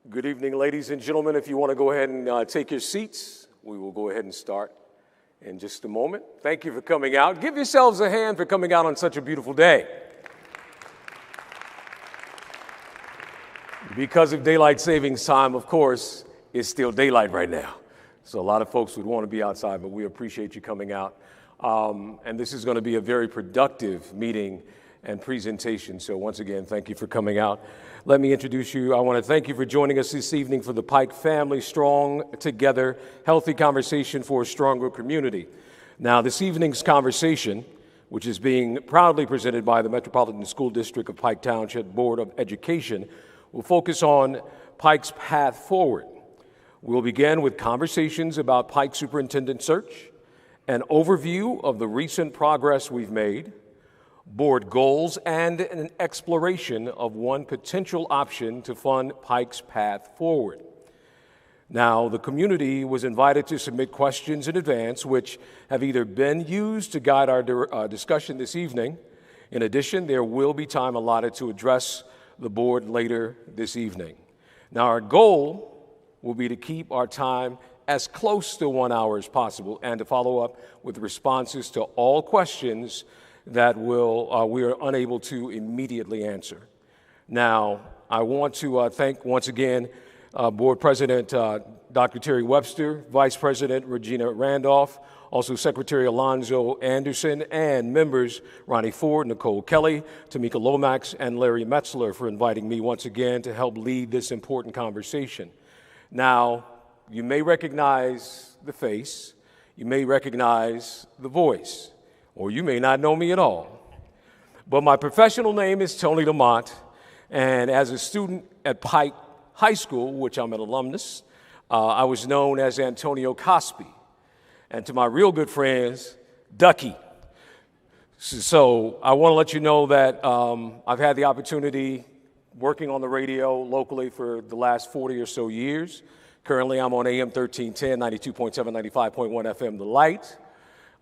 Good evening, ladies and gentlemen. If you want to go ahead and take your seats, we will go ahead and start in just a moment. Thank you for coming out. Give yourselves a hand for coming out on such a beautiful day. Because of daylight savings time, of course, it's still daylight right now. So a lot of folks would want to be outside, but we appreciate you coming out. And this is going to be a very productive meeting and presentation. So once again, thank you for coming out. Let me introduce you. I want to thank you for joining us this evening for the Pike Family Strong Together Healthy Conversation for a Stronger Community. Now, this evening's conversation, which is being proudly presented by the Metropolitan School District of Pike Township Board of Education, will focus on Pike's path forward. We'll begin with conversations about Pike Superintendent search, an overview of the recent progress we've made, board goals, and an exploration of one potential option to fund Pike's path forward. Now, the community was invited to submit questions in advance, which have either been used to guide our discussion this evening. In addition, there will be time allotted to address the board later this evening. Now, our goal will be to keep our time as close to 1 hour as possible and to follow up with responses to all questions that we are unable to immediately answer. Now, I want to thank once again Board President Dr. Terry Webster, Vice President Regina Randolph, also Secretary Alonzo Anderson, and members Ronnie Ford, Nicole Kelly, Tamika Lomax, and Larry Metzler for inviting me once again to help lead this important conversation. Now, you may recognize the face, you may recognize the voice, or you may not know me at all. But my professional name is Tony Lamont, and as a student at Pike High School, which I'm an alumnus, I was known as Antonio Cosby, and to my real good friends, Ducky. So I want to let you know that I've had the opportunity working on the radio locally for the last 40 or so years. Currently, I'm on AM 1310, 92.7, 95.1 FM, The Light.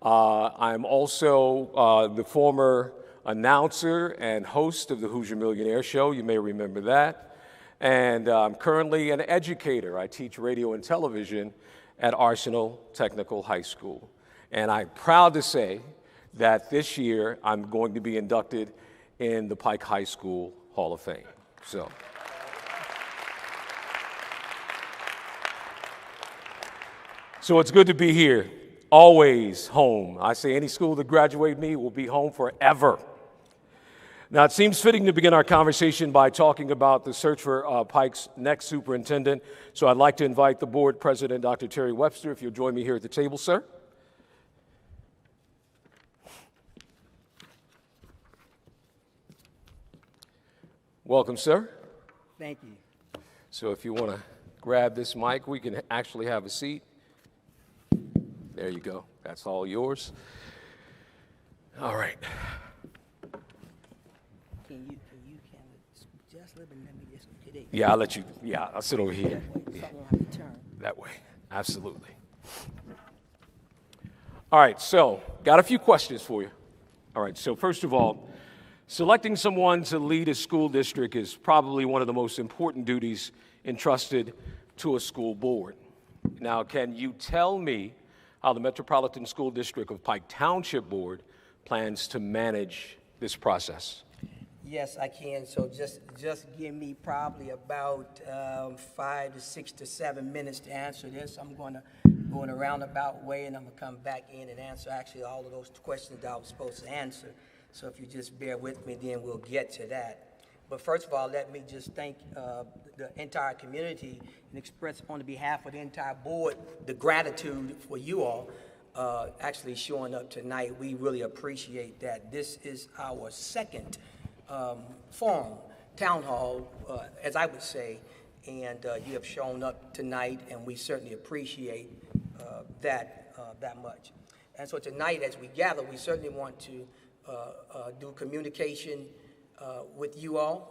I'm also the former announcer and host of the Hoosier Millionaire Show. You may remember that. And I'm currently an educator. I teach radio and television at Arsenal Technical High School. And I'm proud to say that this year I'm going to be inducted in the Pike High School Hall of Fame. So it's good to be here. Always home. I say any school that graduate me will be home forever. Now, it seems fitting to begin our conversation by talking about the search for Pike's next superintendent. So I'd like to invite the board president, Dr. Terry Webster, if you'll join me here at the table, sir. Welcome, sir. Thank you. So if you want to grab this mic, we can actually have a seat. There you go. That's all yours. All right. Can you just let me just get it? Yeah, I'll let you. Yeah, I'll sit over here. That way, so I won't have to turn. That way. Absolutely. All right. So, got a few questions for you. All right. So, first of all, selecting someone to lead a school district is probably one of the most important duties entrusted to a school board. Now, can you tell me how the Metropolitan School District of Pike Township Board plans to manage this process? Yes, I can. So just give me probably about 5 to 6 to 7 minutes to answer this. I'm going to go in a roundabout way, and I'm going to come back in and answer actually all of those questions that I was supposed to answer. So if you just bear with me, then we'll get to that. But first of all, let me just thank the entire community and express on behalf of the entire board the gratitude for you all actually showing up tonight. We really appreciate that. This is our second forum, town hall, as I would say, and you have shown up tonight, and we certainly appreciate that much. And so tonight, as we gather, we certainly want to do communication with you all.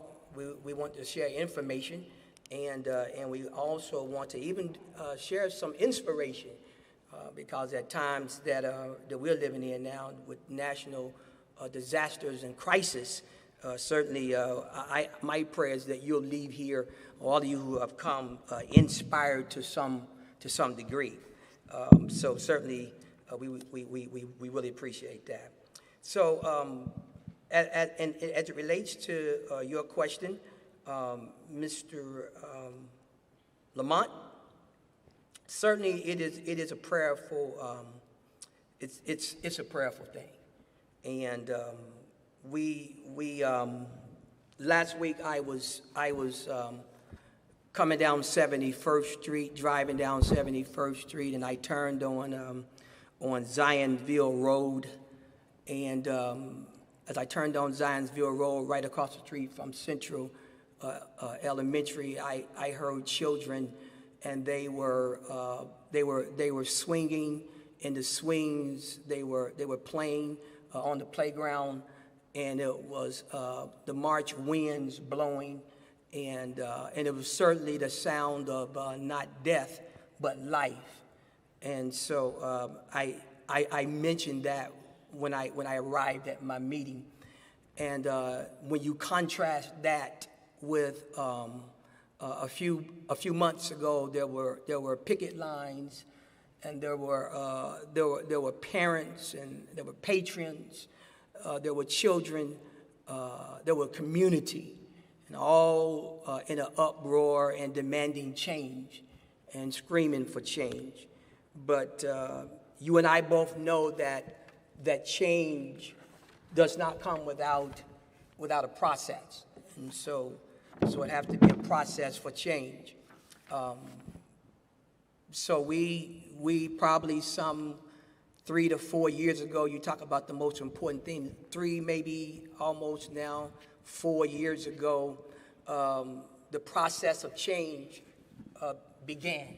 We want to share information, and we also want to even share some inspiration, because at times that we're living in now with national disasters and crisis, Certainly, my prayer is that you'll leave here, all of you who have come, inspired to some degree. So certainly, we really appreciate that. So, and as it relates to your question, Mr. Lamont, certainly it is a prayerful. It's a prayerful thing, and last week I was coming down 71st Street, driving down 71st Street, and I turned on Zionville Road, and as I turned on Zionsville Road, right across the street from Central Elementary, I heard children, and they were swinging in the swings. They were playing on the playground, and it was the March winds blowing, and it was certainly the sound of not death but life. And so I mentioned that when I arrived at my meeting, and when you contrast that with a few months ago, there were picket lines, and there were parents, and there were patrons, there were children, there were community, and all in an uproar and demanding change and screaming for change. But you and I both know that change does not come without a process, and so it has to be a process for change. So we probably some 3 to 4 years ago, you talk about the most important thing, 3 maybe almost now 4 years ago, the process of change began.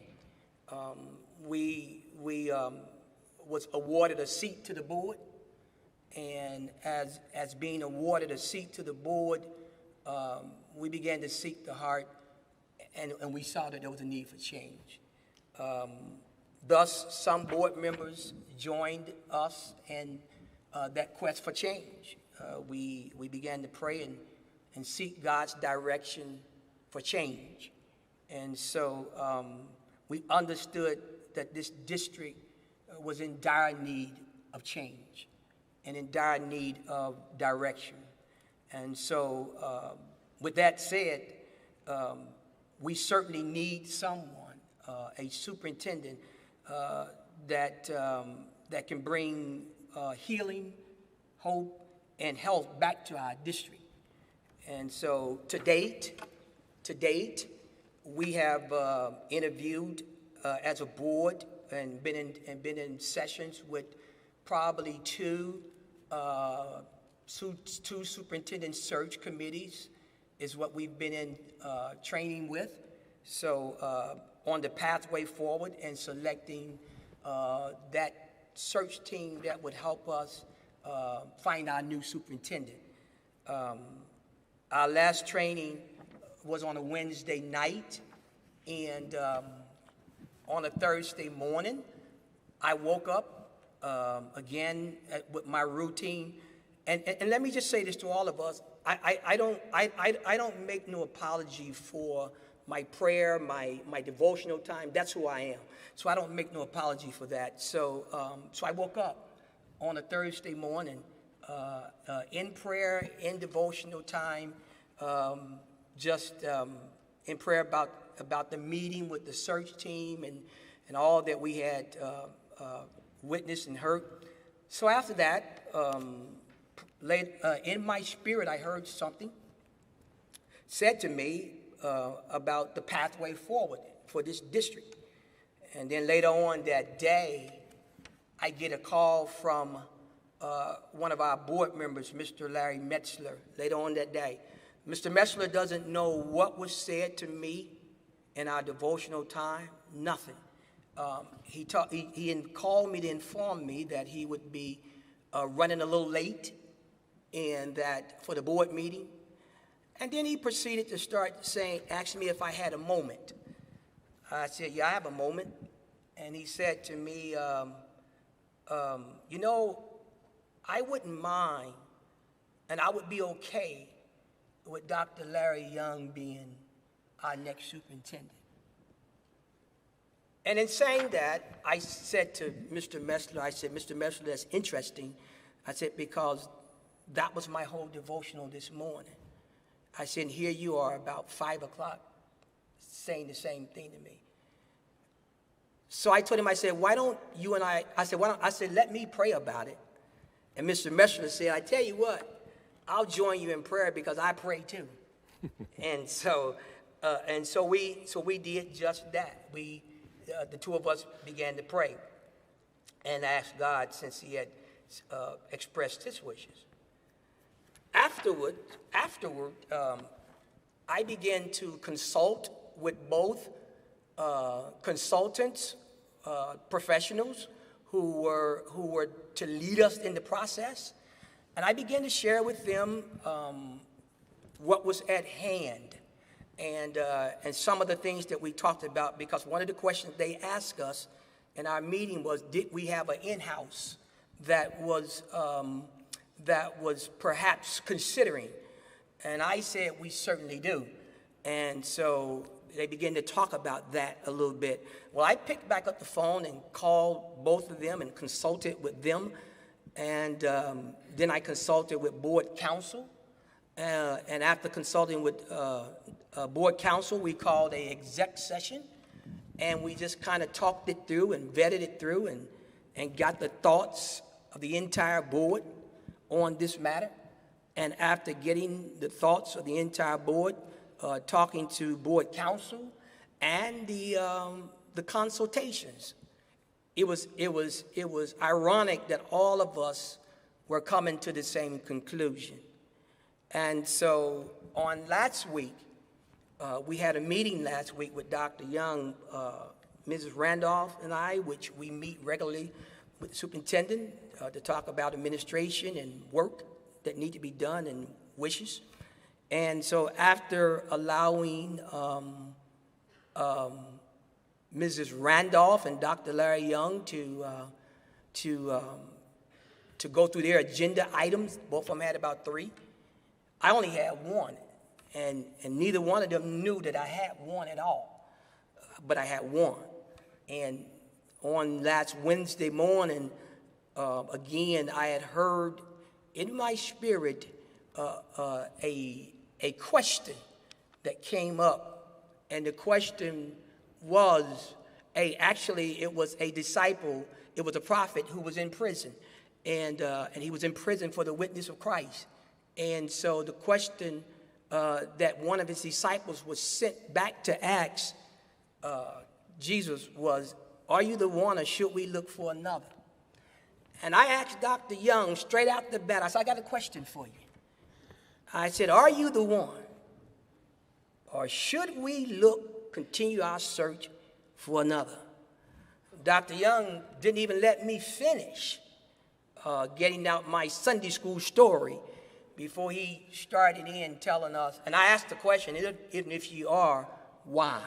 We was awarded a seat to the board, and as being awarded a seat to the board, we began to seek the heart, and we saw that there was a need for change. Thus, some board members joined us in that quest for change. We began to pray and seek God's direction for change. And so we understood that this district was in dire need of change and in dire need of direction. And so with that said, we certainly need someone, a superintendent, that can bring healing, hope, and health back to our district. And so to date, we have interviewed as a board and been in sessions with probably two superintendent search committees is what we've been in training with. So on the pathway forward and selecting that search team that would help us find our new superintendent. Our last training was on a Wednesday night, and on a Thursday morning, I woke up again with my routine. And let me just say this to all of us: I don't make no apology for my prayer, my devotional time. That's who I am. So I don't make no apology for that. So I woke up on a Thursday morning in prayer, in devotional time, just in prayer about the meeting with the search team and all that we had witnessed and heard. So after that, in my spirit, I heard something said to me about the pathway forward for this district. And then later on that day, I get a call from one of our board members, Mr. Larry Metzler, later on that day. Mr. Metzler doesn't know what was said to me in our devotional time, nothing. He called me to inform me that he would be running a little late and that for the board meeting. And then he proceeded to start asking me if I had a moment. I said, yeah, I have a moment. And he said to me, you know, I wouldn't mind and I would be okay with Dr. Larry Young being our next superintendent. And in saying that, I said to Mr. Messler, Mr. Messler, that's interesting. I said, because that was my whole devotional this morning. I said, here you are about 5 o'clock saying the same thing to me. So I told him, I said, why don't you and I said, let me pray about it. And Mr. Messler said, I tell you what, I'll join you in prayer because I pray too. and so we did just that. The two of us began to pray and ask God, since he had expressed his wishes. Afterward, I began to consult with both consultants, professionals who were to lead us in the process, and I began to share with them what was at hand. And some of the things that we talked about, because one of the questions they asked us in our meeting was, did we have an in-house that was perhaps considering? And I said, we certainly do. And so they began to talk about that a little bit. Well, I picked back up the phone and called both of them and consulted with them. And then I consulted with board counsel. And after consulting with board counsel, we called an exec session, and we just kind of talked it through and vetted it through and got the thoughts of the entire board on this matter. And after getting the thoughts of the entire board, talking to board counsel and the consultations, it was ironic that all of us were coming to the same conclusion. And so on last week, we had a meeting last week with Dr. Young, Mrs. Randolph and I, which we meet regularly with the superintendent to talk about administration and work that need to be done and wishes. And so after allowing Mrs. Randolph and Dr. Larry Young to go through their agenda items, both of them had about 3. I only had 1. And neither one of them knew that I had 1 at all, but I had 1. And on last Wednesday morning, again, I had heard in my spirit a question that came up, and the question was, actually it was a disciple, it was a prophet who was in prison, and he was in prison for the witness of Christ. And so the question that one of his disciples was sent back to ask Jesus was, are you the one, or should we look for another? And I asked Dr. Young straight out the bat, I said, I got a question for you. I said, are you the one, or should we continue our search for another? Dr. Young didn't even let me finish getting out my Sunday school story before he started in telling us, and I asked the question, even if you are, why?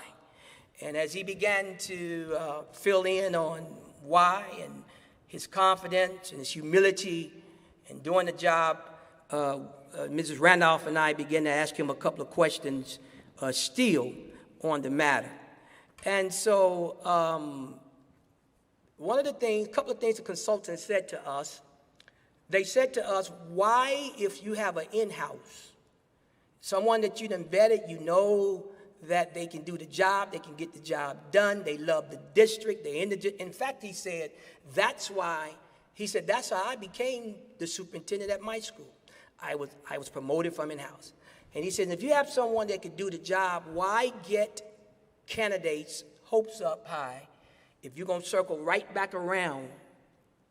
And as he began to fill in on why and his confidence and his humility and doing the job, Mrs. Randolph and I began to ask him a couple of questions still on the matter. And so a couple of things the consultants said to us, they said to us, why, if you have an in-house, someone that you've vetted, you know that they can do the job, they can get the job done, they love the district, in fact, he said, that's how I became the superintendent at my school. I was promoted from in-house. And he said, if you have someone that could do the job, why get candidates' hopes up high if you're going to circle right back around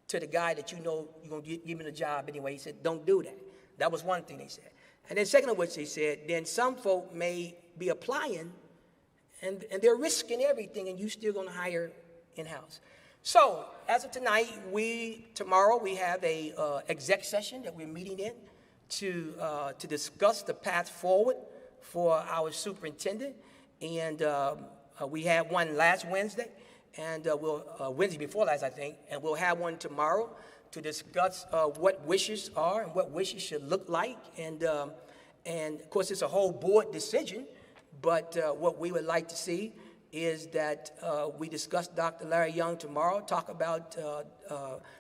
to the guy that you know you're going to give him the job anyway? He said, don't do that. That was one thing they said. And then second of which they said, then some folk may be applying and they're risking everything and you still going to hire in-house. So as of tonight, tomorrow we have a exec session that we're meeting in to discuss the path forward for our superintendent. And we had one last Wednesday, and Wednesday before last, I think, and we'll have one tomorrow to discuss what wishes are and what wishes should look like. And And of course, it's a whole board decision, but what we would like to see is that we discuss Dr. Larry Young tomorrow, talk about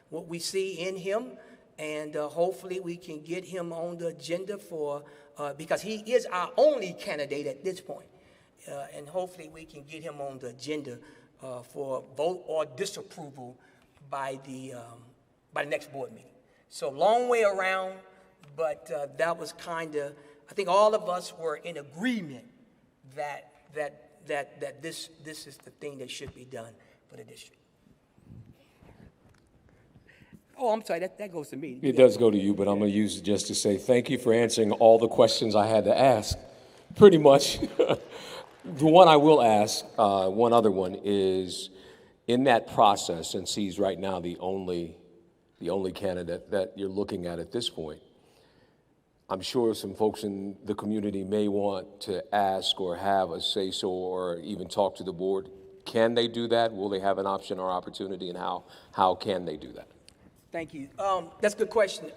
what we see in him, and hopefully we can get him on the agenda for, because he is our only candidate at this point. And hopefully we can get him on the agenda for vote or disapproval by the next board meeting. So long way around, but that was kind of, I think all of us were in agreement that this is the thing that should be done for the district. Oh, I'm sorry, that goes to me. It does go to you, but I'm going to use it just to say thank you for answering all the questions I had to ask, pretty much. The one I will ask, one other one, is in that process, since he's right now the only candidate that you're looking at this point, I'm sure some folks in the community may want to ask or have a say-so or even talk to the board. Can they do that? Will they have an option or opportunity, and how can they do that? Thank you. That's a good question.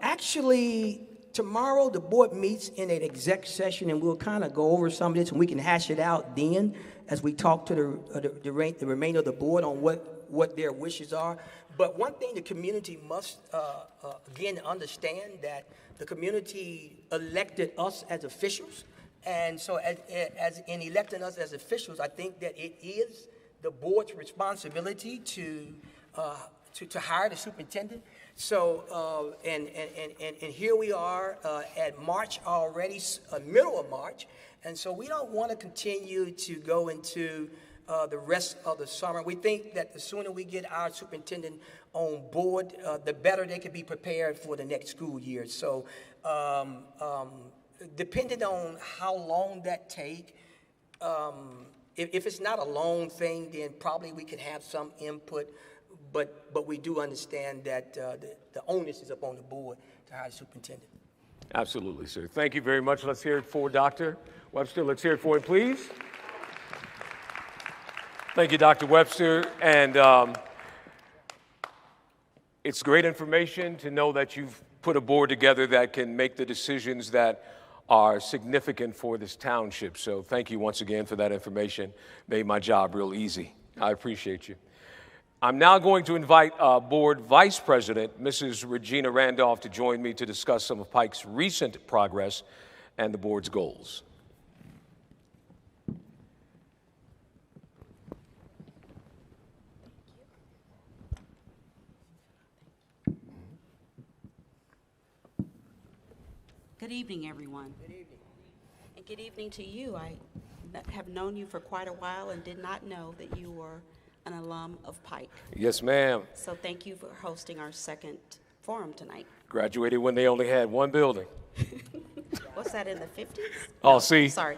Actually, tomorrow the board meets in an exec session, and we'll kind of go over some of this, and we can hash it out then as we talk to the remainder of the board on what their wishes are. But one thing the community must, again, understand that the community elected us as officials. And so as in electing us as officials, I think that it is the board's responsibility to hire the superintendent. So, and here we are at March already, middle of March. And so we don't want to continue to go into the rest of the summer. We think that the sooner we get our superintendent on board, the better they can be prepared for the next school year. So depending on how long that takes, if it's not a long thing, then probably we can have some input. But we do understand that the onus is upon the board to hire a superintendent. Absolutely, sir. Thank you very much. Let's hear it for Dr. Webster. Let's hear it for him, please. Thank you, Dr. Webster. And it's great information to know that you've put a board together that can make the decisions that are significant for this township. So thank you once again for that information. Made my job real easy. I appreciate you. I'm now going to invite Board Vice President, Mrs. Regina Randolph, to join me to discuss some of Pike's recent progress and the board's goals. Good evening, everyone. Good evening. And good evening to you. I have known you for quite a while and did not know that you were an alum of Pike. Yes, ma'am. So thank you for hosting our second forum tonight. Graduated when they only had one building. What's that, in the 50s? Oh, No, see. Sorry.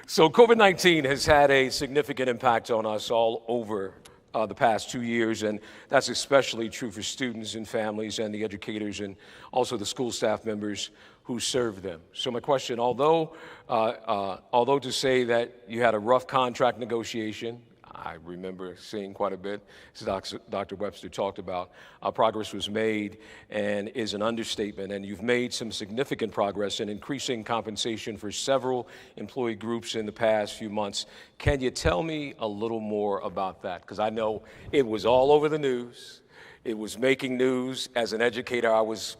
So COVID-19 has had a significant impact on us all over the past 2 years, and that's especially true for students and families and the educators and also the school staff members who serve them. So my question, although to say that you had a rough contract negotiation, I remember seeing quite a bit, as Dr. Webster talked about, progress was made and is an understatement, and you've made some significant progress in increasing compensation for several employee groups in the past few months. Can you tell me a little more about that? Because I know it was all over the news. It was making news. As an educator, I was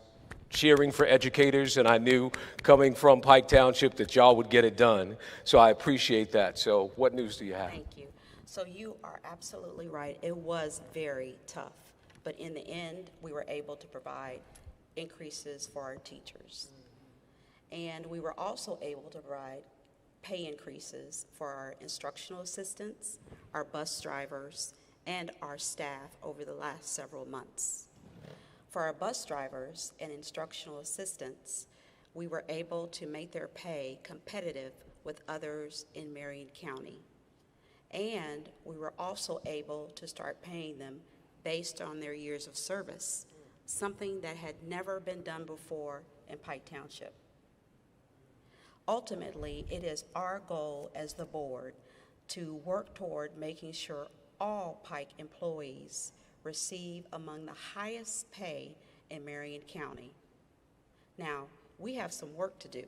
cheering for educators, and I knew coming from Pike Township that y'all would get it done. So I appreciate that. So what news do you have? Thank you. So you are absolutely right. It was very tough. But in the end, we were able to provide increases for our teachers. And we were also able to provide pay increases for our instructional assistants, our bus drivers, and our staff over the last several months. For our bus drivers and instructional assistants, we were able to make their pay competitive with others in Marion County. And we were also able to start paying them based on their years of service, something that had never been done before in Pike Township. Ultimately, it is our goal as the board to work toward making sure all Pike employees receive among the highest pay in Marion County. Now, we have some work to do,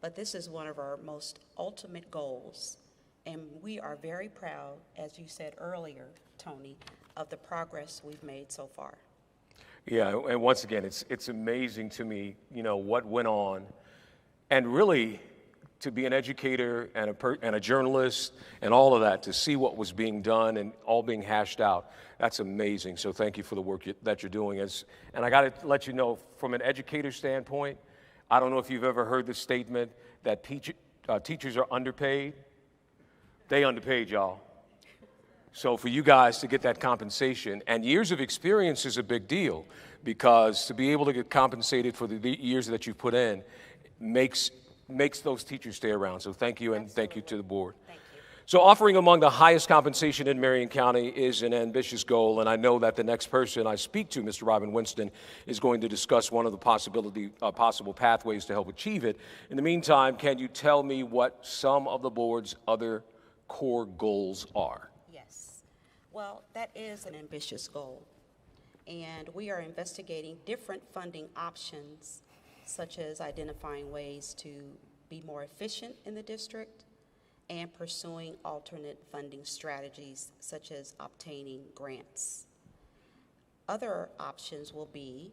but this is one of our most ultimate goals, and we are very proud, as you said earlier, Tony, of the progress we've made so far. Yeah, and once again, it's amazing to me, you know, what went on, and really to be an educator and a journalist and all of that, to see what was being done and all being hashed out, that's amazing. So thank you for the work that you're doing. And I got to let you know, from an educator standpoint, I don't know if you've ever heard the statement that teachers are underpaid. They underpaid, y'all. So for you guys to get that compensation, and years of experience is a big deal, because to be able to get compensated for the years that you've put in makes those teachers stay around. So thank you, and Absolutely. thank you to the board. Thank you. So offering among the highest compensation in Marion County is an ambitious goal, and I know that the next person I speak to, Mr. Robin Winston, is going to discuss one of the possible pathways to help achieve it. In the meantime, can you tell me what some of the board's other core goals are? Yes. Well, that is an ambitious goal, and we are investigating different funding options, such as identifying ways to be more efficient in the district and pursuing alternate funding strategies, such as obtaining grants. Other options will be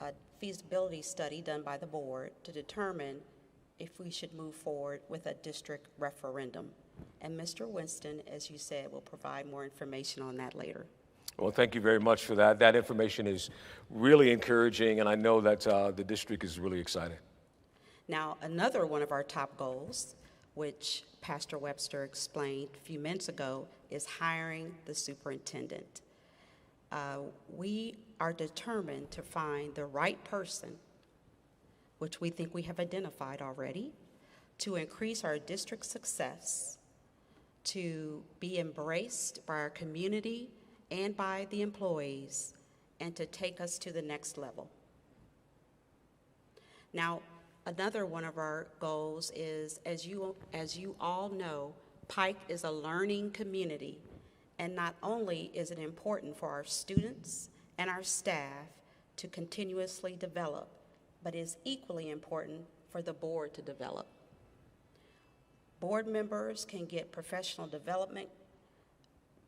a feasibility study done by the board to determine if we should move forward with a district referendum. And Mr. Winston, as you said, will provide more information on that later. Well, thank you very much for that. That information is really encouraging, and I know that the district is really excited. Now, another one of our top goals, which Pastor Webster explained a few minutes ago, is hiring the superintendent. We are determined to find the right person, which we think we have identified already, to increase our district success, to be embraced by our community and by the employees, and to take us to the next level. Now, another one of our goals is, as you all know, Pike is a learning community, and not only is it important for our students and our staff to continuously develop, but is equally important for the board to develop. Board members can get professional development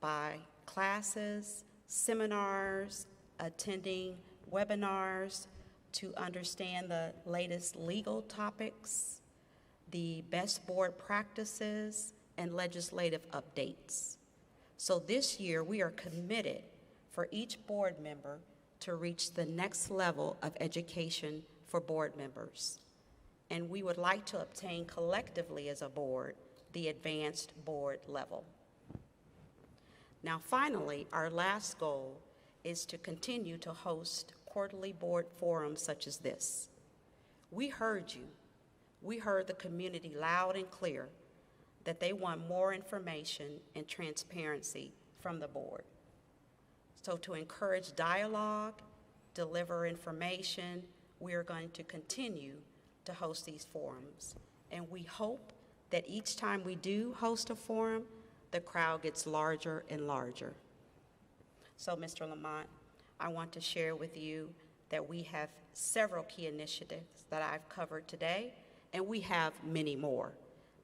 by classes, seminars, attending webinars to understand the latest legal topics, the best board practices, and legislative updates. So this year, we are committed for each board member to reach the next level of education for board members. And we would like to obtain collectively as a board the advanced board level. Now, finally, our last goal is to continue to host quarterly board forums such as this. We heard you. We heard the community loud and clear that they want more information and transparency from the board. So to encourage dialogue, deliver information, we are going to continue to host these forums. And we hope that each time we do host a forum, the crowd gets larger and larger. So, Mr. Lamont, I want to share with you that we have several key initiatives that I've covered today, and we have many more,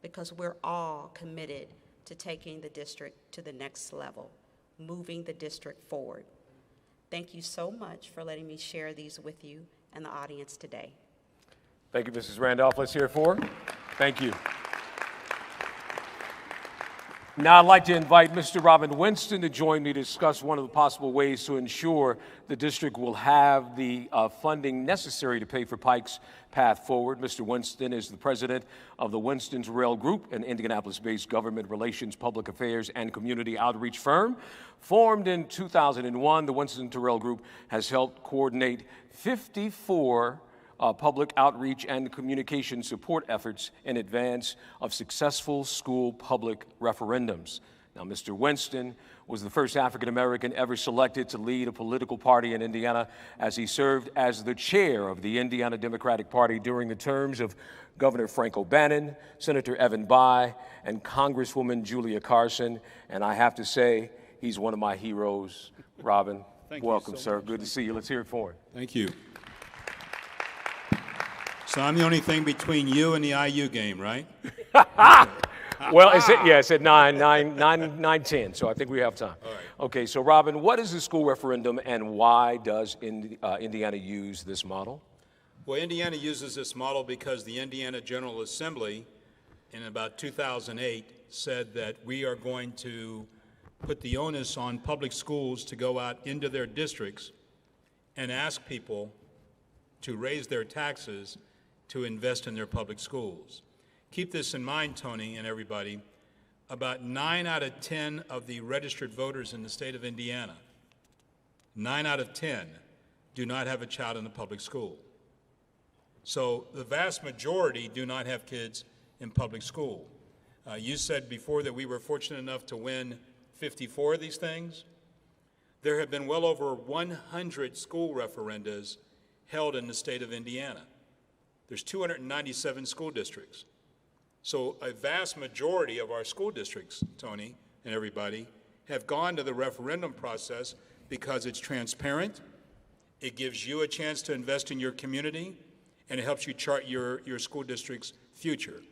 because we're all committed to taking the district to the next level, moving the district forward. Thank you so much for letting me share these with you and the audience today. Thank you, Mrs. Randolph. Let's hear it for her. Thank you. Now I'd like to invite Mr. Robin Winston to join me to discuss one of the possible ways to ensure the district will have the funding necessary to pay for Pike's path forward. Mr. Winston is the president of the Winston's Rail Group, an Indianapolis-based government relations, public affairs, and community outreach firm. Formed in 2001, the Winston Rail Group has helped coordinate 54 public outreach and communication support efforts in advance of successful school public referendums. Now, Mr. Winston was the first African-American ever selected to lead a political party in Indiana, as he served as the chair of the Indiana Democratic Party during the terms of Governor Frank O'Bannon, Senator Evan Bayh, and Congresswoman Julia Carson. And I have to say, he's one of my heroes. Robin, welcome, sir. Good to see you. Let's hear it for him. Thank you. So I'm the only thing between you and the IU game, right? Well, it's at 9:10, so I think we have time. All right. Okay, so Robin, what is the school referendum and why does Indiana use this model? Well, Indiana uses this model because the Indiana General Assembly in about 2008 said that we are going to put the onus on public schools to go out into their districts and ask people to raise their taxes to invest in their public schools. Keep this in mind, Tony and everybody. About 9 out of 10 of the registered voters in the state of Indiana, 9 out of 10, do not have a child in a public school. So the vast majority do not have kids in public school. You said before that we were fortunate enough to win 54 of these things. There have been well over 100 school referendums held in the state of Indiana. There's 297 school districts. So a vast majority of our school districts, Tony and everybody, have gone to the referendum process because it's transparent, it gives you a chance to invest in your community, and it helps you chart your school district's future.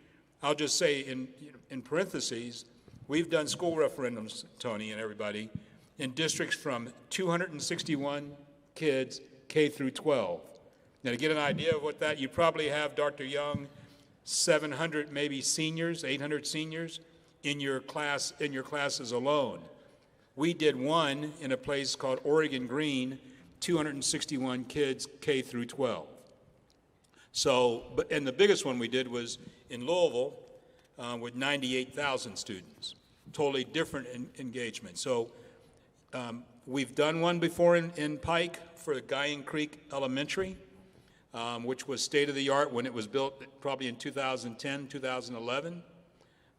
I'll just say in parentheses, we've done school referendums, Tony and everybody, in districts from 261 kids K through 12. Now to get an idea of what that, you probably have, Dr. Young, 700 maybe seniors, 800 seniors in your classes alone. We did one in a place called Oregon Green, 261 kids K through 12. So, and the biggest one we did was in Louisville with 98,000 students. Totally different engagement. So we've done one before in Pike for Guyan Creek Elementary, which was state-of-the-art when it was built probably in 2010, 2011.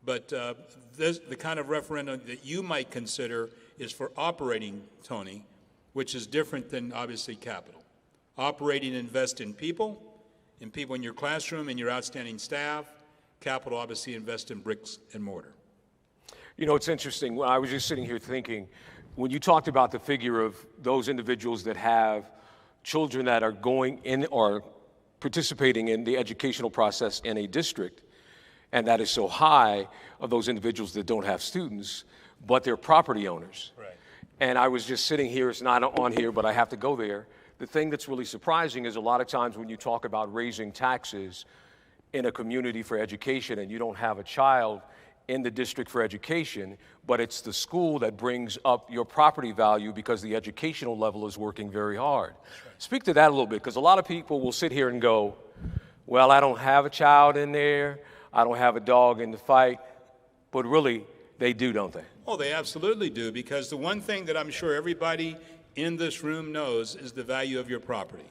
But the kind of referendum that you might consider is for operating, Tony, which is different than, obviously, capital. Operating, invest in people in your classroom, and your outstanding staff. Capital, obviously, invest in bricks and mortar. You know, it's interesting. I was just sitting here thinking, when you talked about the figure of those individuals that have children that are going in or participating in the educational process in a district, and that is so high of those individuals that don't have students, but they're property owners. Right. And I was just sitting here, it's not on here, but I have to go there. The thing that's really surprising is a lot of times when you talk about raising taxes in a community for education and you don't have a child in the district for education, but it's the school that brings up your property value because the educational level is working very hard. Right. Speak to that a little bit, because a lot of people will sit here and go, well, I don't have a child in there, I don't have a dog in the fight, but really, they do, don't they? Oh, they absolutely do, because the one thing that I'm sure everybody in this room knows is the value of your property.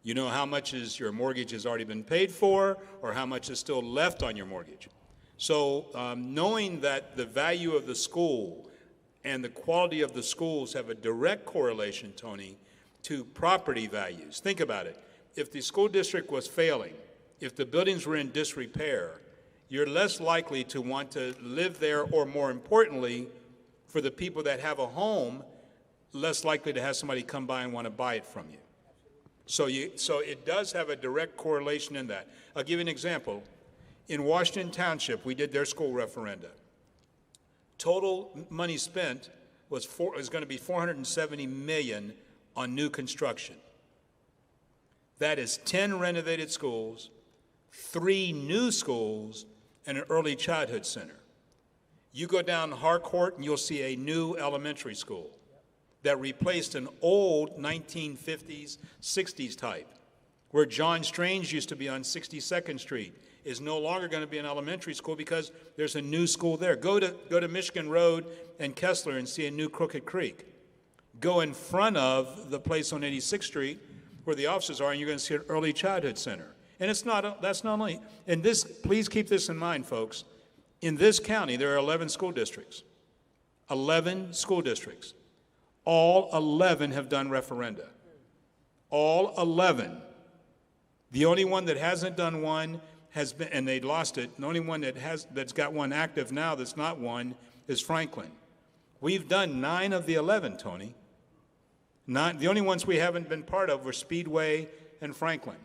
You know how much your mortgage has already been paid for, or how much is still left on your mortgage. So knowing that the value of the school and the quality of the schools have a direct correlation, Tony, to property values. Think about it. If the school district was failing, if the buildings were in disrepair, you're less likely to want to live there, or more importantly, for the people that have a home, less likely to have somebody come by and want to buy it from you. So it does have a direct correlation in that. I'll give you an example. In Washington Township, we did their school referenda. Total money spent is going to be $470 million on new construction. That is 10 renovated schools, 3 new schools, and an early childhood center. You go down Harcourt and you'll see a new elementary school that replaced an old 1950s, 60s type, where John Strange used to be on 62nd Street. Is no longer going to be an elementary school because there's a new school there. Go to Michigan Road and Kessler and see a new Crooked Creek. Go in front of the place on 86th Street where the offices are, and you're going to see an early childhood center. And that's not only, and this, please keep this in mind, folks. In this county, there are 11 school districts. 11 school districts. All 11 have done referenda. All 11. The only one that hasn't done one has been, and they lost it. The only one that's got one active now that's not one is Franklin. We've done 9 of the 11, Tony. The only ones we haven't been part of were Speedway and Franklin.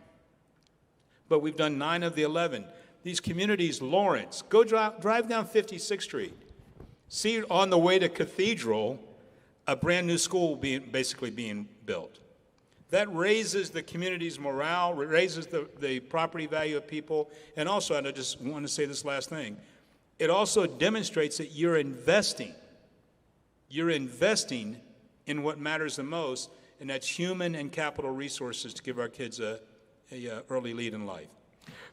but we've done 9 of the 11. These communities, Lawrence, go drive down 56th Street. See on the way to Cathedral, a brand new school basically being built. That raises the community's morale, raises the property value of people, and also, and I just want to say this last thing, it also demonstrates that you're investing. You're investing in what matters the most, and that's human and capital resources to give our kids a early lead in life.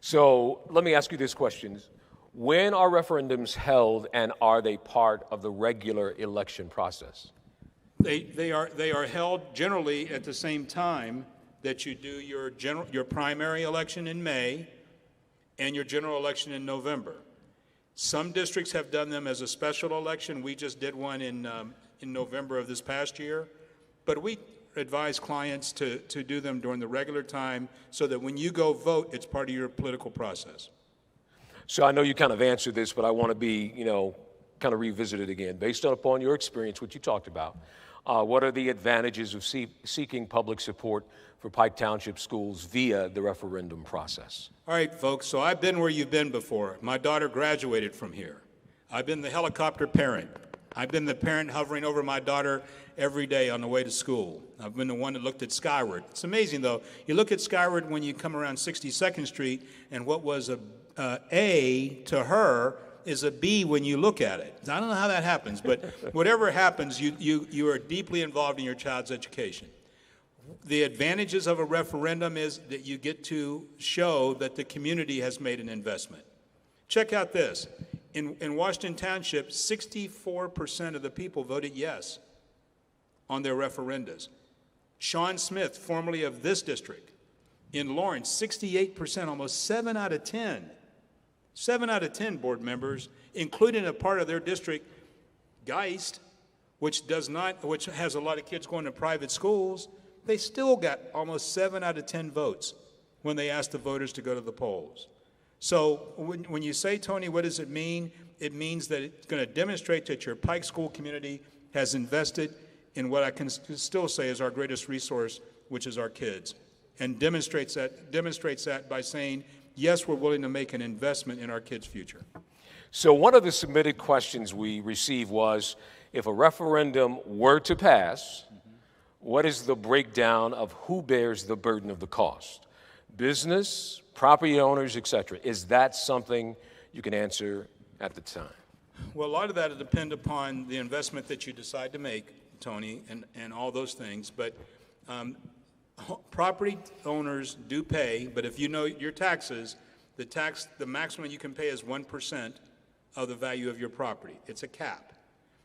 So let me ask you this question. When are referendums held, and are they part of the regular election process? They are held generally at the same time that you do your primary election in May and your general election in November. Some districts have done them as a special election. We just did one in November of this past year. But we advise clients to do them during the regular time so that when you go vote, it's part of your political process. So I know you kind of answered this, but I want to be, kind of revisit it again. Based upon your experience, what you talked about, what are the advantages of seeking public support for Pike Township schools via the referendum process? All right, folks, so I've been where you've been before. My daughter graduated from here. I've been the helicopter parent. I've been the parent hovering over my daughter every day on the way to school. I've been the one that looked at skyward. It's amazing, though. You look at skyward when you come around 62nd Street, and what was a to her is a B when you look at it. I don't know how that happens, but whatever happens, you are deeply involved in your child's education. The advantages of a referendum is that you get to show that the community has made an investment. Check out this. In Washington Township, 64% of the people voted yes on their referendums. Sean Smith, formerly of this district, in Lawrence, 68%, almost 7 out of 10. 7 out of 10 board members, including a part of their district, Geist, which has a lot of kids going to private schools, they still got almost 7 out of 10 votes when they asked the voters to go to the polls. So when you say, Tony, what does it mean? It means that it's going to demonstrate that your Pike school community has invested in what I can still say is our greatest resource, which is our kids, and demonstrates that by saying, yes, we're willing to make an investment in our kids' future. So one of the submitted questions we received was, if a referendum were to pass, what is the breakdown of who bears the burden of the cost? Business, property owners, et cetera. Is that something you can answer at the time? Well, a lot of that will depend upon the investment that you decide to make, Tony, and all those things. But property owners do pay, but if you know your taxes, the maximum you can pay is 1% of the value of your property. It's a cap.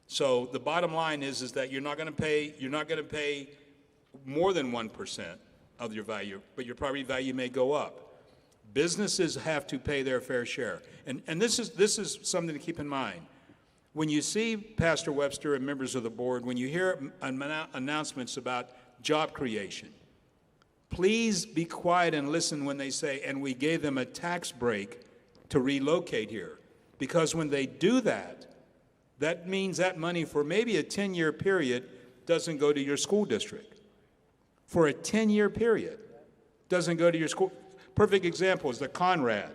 So the bottom line is that you're not going to pay more than 1% of your value, but your property value may go up. Businesses have to pay their fair share. And this is something to keep in mind. When you see Pastor Webster and members of the board, when you hear announcements about job creation, please be quiet and listen when they say, and we gave them a tax break to relocate here. Because when they do that, that means that money for maybe a 10-year period doesn't go to your school district. For a 10-year period, doesn't go to your school. Perfect example is the Conrad.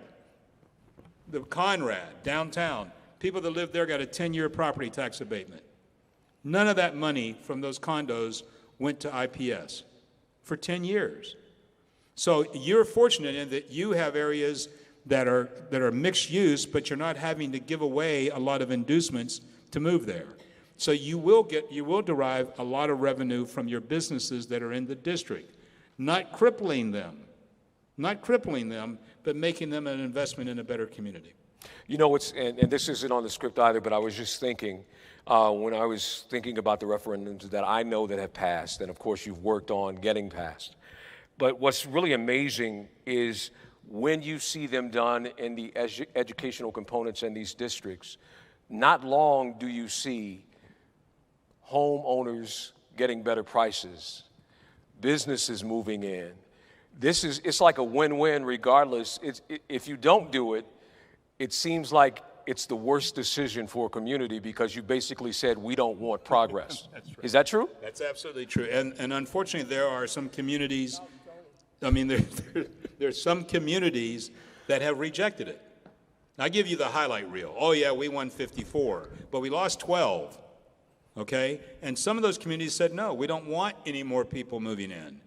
The Conrad, downtown. People that live there got a 10-year property tax abatement. None of that money from those condos went to IPS for 10 years. So you're fortunate in that you have areas that are mixed use, but you're not having to give away a lot of inducements to move there. So you will derive a lot of revenue from your businesses that are in the district, not crippling them, but making them an investment in a better community. You know, and this isn't on the script either, but I was just thinking, when I was thinking about the referendums that I know that have passed, and of course you've worked on getting passed. But what's really amazing is when you see them done in the educational components in these districts, not long do you see homeowners getting better prices, businesses moving in. It's like a win-win regardless. If you don't do it, it seems like it's the worst decision for a community because you basically said we don't want progress. That's right. Is that true? That's absolutely true. And unfortunately, there are some communities, I mean, There's some communities that have rejected it. I'll give you the highlight reel. Oh yeah, we won 54, but we lost 12, okay? And some of those communities said, no, we don't want any more people moving in.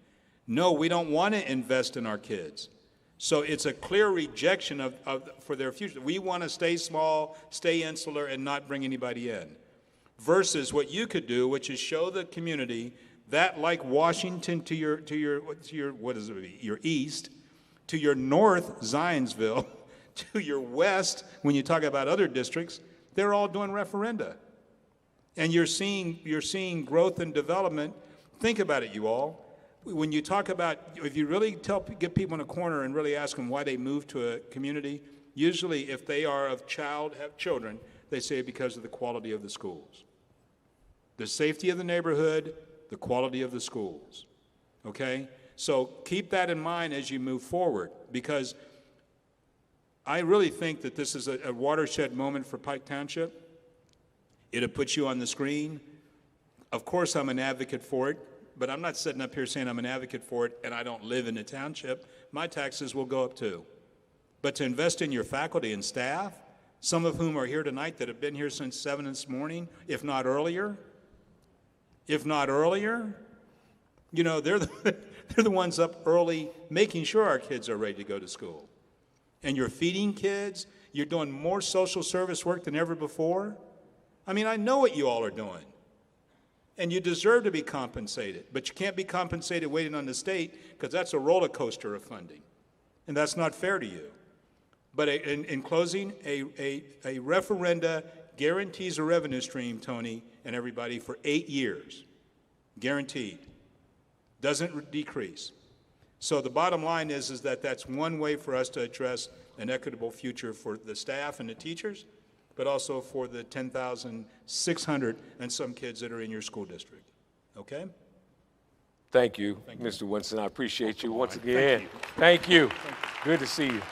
No, we don't want to invest in our kids. So it's a clear rejection for their future. We want to stay small, stay insular, and not bring anybody in. Versus what you could do, which is show the community that, like Washington to your what is it, your east, to your north, Zionsville, to your west, when you talk about other districts, they're all doing referenda. And you're seeing growth and development. Think about it, you all. When you talk about, if you really get people in a corner and really ask them why they moved to a community, usually if they are have children, they say because of the quality of the schools. The safety of the neighborhood, the quality of the schools, okay? So keep that in mind as you move forward, because I really think that this is a watershed moment for Pike Township. It'll put you on the screen. Of course, I'm an advocate for it, but I'm not sitting up here saying I'm an advocate for it and I don't live in the township. My taxes will go up too. But to invest in your faculty and staff, some of whom are here tonight that have been here since 7 this morning, if not earlier, you know, they're the ones up early making sure our kids are ready to go to school. And you're feeding kids, you're doing more social service work than ever before. I mean, I know what you all are doing. And you deserve to be compensated, but you can't be compensated waiting on the state, because that's a roller coaster of funding. And that's not fair to you. But in closing, a referenda guarantees a revenue stream, Tony and everybody, for 8 years. Guaranteed. Doesn't decrease. So the bottom line is that that's one way for us to address an equitable future for the staff and the teachers, but also for the 10,600 and some kids that are in your school district. Okay? Thank you, Mr. Winston. I appreciate you once again. Thank you. Good to see you.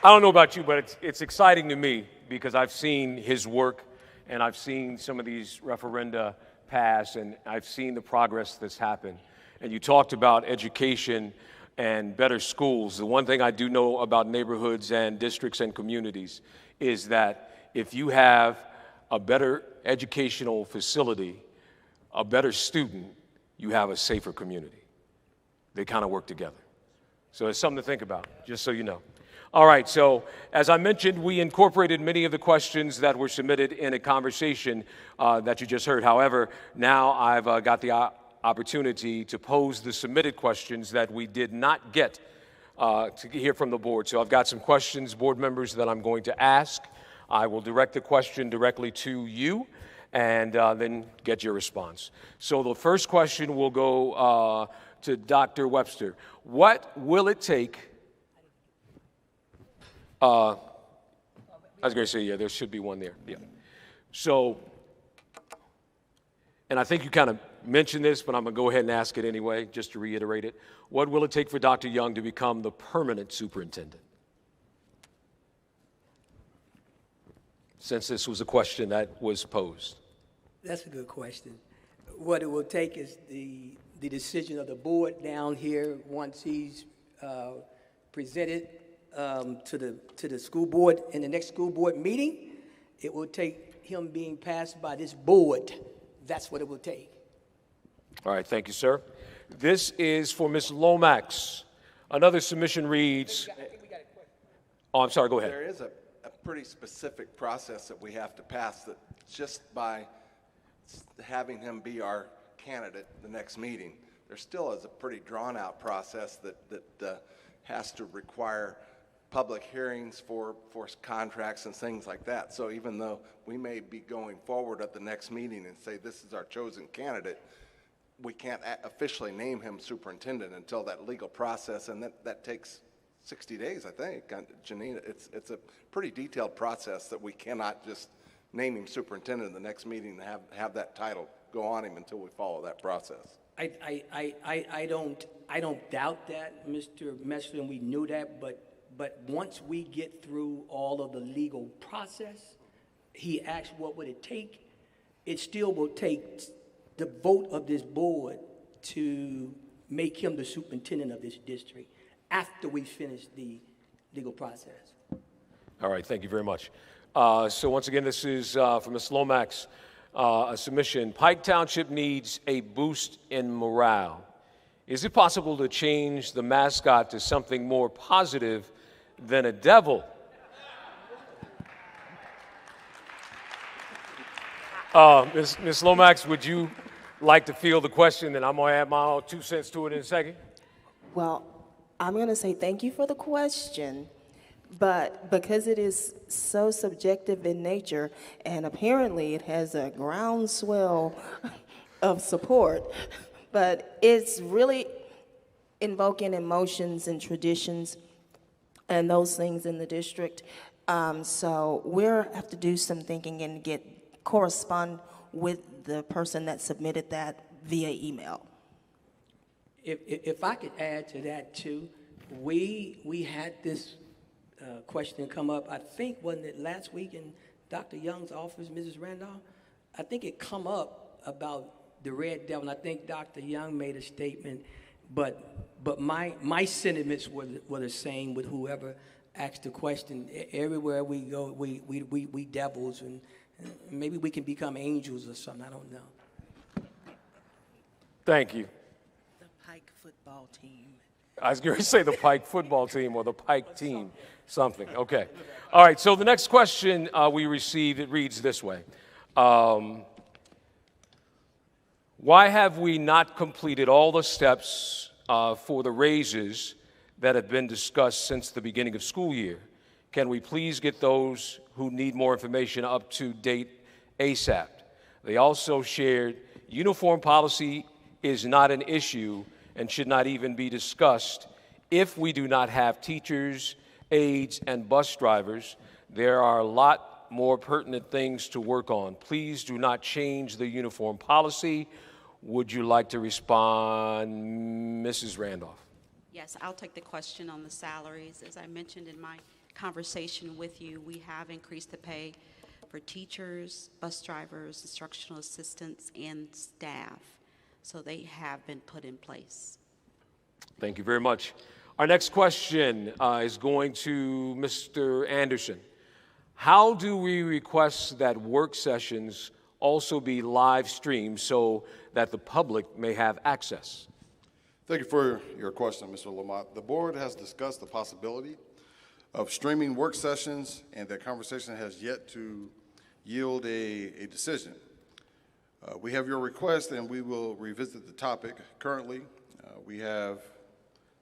I don't know about you, but it's exciting to me because I've seen his work and I've seen some of these referenda pass and I've seen the progress that's happened. And you talked about education and better schools. The one thing I do know about neighborhoods and districts and communities is that if you have a better educational facility, a better student, you have a safer community. They kind of work together. So it's something to think about, just so you know. All right, so as I mentioned, we incorporated many of the questions that were submitted in a conversation that you just heard. However, now I've got the opportunity to pose the submitted questions that we did not get to hear from the board. So I've got some questions, board members, that I'm going to ask. I will direct the question directly to you and then get your response. So the first question will go to Dr. Webster. What will it take? I was going to say, yeah, there should be one there. Yeah. So, and I think you kind of mentioned this, but I'm going to go ahead and ask it anyway, just to reiterate it. What will it take for Dr. Young to become the permanent superintendent? Since this was a question that was posed. That's a good question. What it will take is the decision of the board down here once he's presented to the school board in the next school board meeting. It will take him being passed by this board. That's what it will take. All right, thank you, sir. This is for Ms. Lomax. Another submission reads. Oh, I'm sorry, go ahead. There is a pretty specific process that we have to pass that just by having him be our candidate the next meeting, there still is a pretty drawn out process that has to require public hearings for contracts and things like that. So even though we may be going forward at the next meeting and say this is our chosen candidate, we can't officially name him superintendent until that legal process, and that takes 60 days, I think. Janine, it's a pretty detailed process that we cannot just name him superintendent in the next meeting and have that title go on him until we follow that process. I don't doubt that, Mr. Messer, and we knew that, but once we get through all of the legal process, he asked what would it take. It still will take the vote of this board to make him the superintendent of this district after we finish the legal process. All right, thank you very much. So once again, this is from Ms. Lomax, a submission. Pike Township needs a boost in morale. Is it possible to change the mascot to something more positive than a devil? Ms. Lomax, would you like to field the question, and I'm going to add my 2 cents to it in a second? Well, I'm going to say thank you for the question, but because it is so subjective in nature, and apparently it has a groundswell of support, but it's really invoking emotions and traditions and those things in the district. So we'll have to do some thinking and correspond with the person that submitted that via email. If I could add to that too, we had this question come up, I think, wasn't it last week in Dr. Young's office, Mrs. Randolph? I think it come up about the red devil, and I think Dr. Young made a statement, but my sentiments were the same with whoever asked the question. Everywhere we go, we devils, and maybe we can become angels or something, I don't know. Thank you. The Pike football team. I was going to say the Pike football team or the Pike team, something. Okay. All right, so the next question we received, it reads this way. Why have we not completed all the steps for the raises that have been discussed since the beginning of school year? Can we please get those who need more information up to date ASAP? They also shared uniform policy is not an issue and should not even be discussed if we do not have teachers, aides, and bus drivers. There are a lot more pertinent things to work on. Please do not change the uniform policy. Would you like to respond, Mrs. Randolph? Yes, I'll take the question on the salaries. As I mentioned in my conversation with you, we have increased the pay for teachers, bus drivers, instructional assistants, and staff. So they have been put in place. Thank you very much. Our next question is going to Mr. Anderson. How do we request that work sessions also be live streamed so that the public may have access? Thank you for your question, Mr. Lamont. The board has discussed the possibility of streaming work sessions, and that conversation has yet to yield a decision. We have your request, and we will revisit the topic. Currently, we have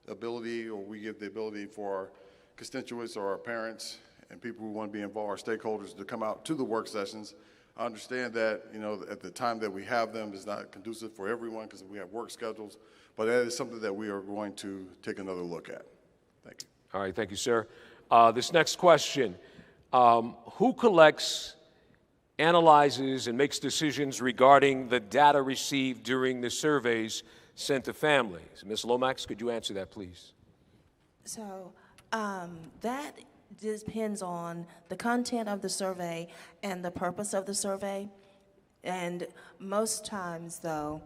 the ability, or we give the ability for our constituents or our parents and people who want to be involved, our stakeholders, to come out to the work sessions. I understand that, at the time that we have them is not conducive for everyone because we have work schedules, but that is something that we are going to take another look at. Thank you. All right, thank you, sir. This next question, who collects, analyzes, and makes decisions regarding the data received during the surveys sent to families? Ms. Lomax, could you answer that, please? So that depends on the content of the survey and the purpose of the survey. And most times, though,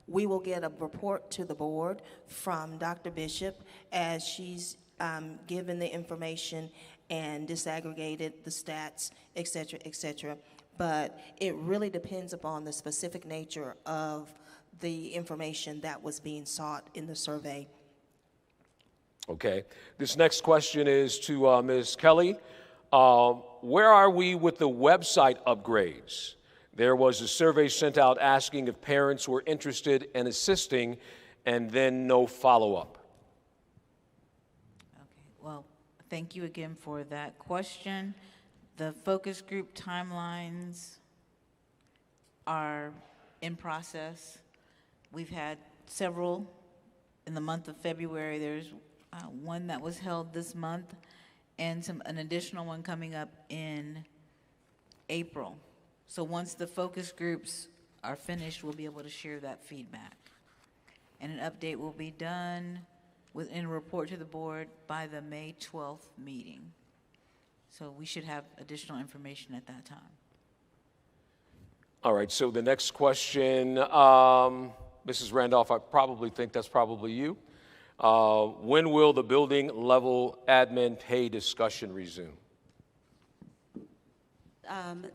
we will get a report to the board from Dr. Bishop as she's given the information and disaggregated the stats, et cetera, et cetera. But it really depends upon the specific nature of the information that was being sought in the survey. Okay. This next question is to Ms. Kelly. Where are we with the website upgrades? There was a survey sent out asking if parents were interested in assisting, and then no follow-up. Okay, well, thank you again for that question. The focus group timelines are in process. We've had several in the month of February. There's one that was held this month and an additional one coming up in April. So once the focus groups are finished, we'll be able to share that feedback. And an update will be done in a report to the board by the May 12th meeting. So we should have additional information at that time. All right, so the next question, Mrs. Randolph, I probably think that's probably you. When will the building level admin pay discussion resume?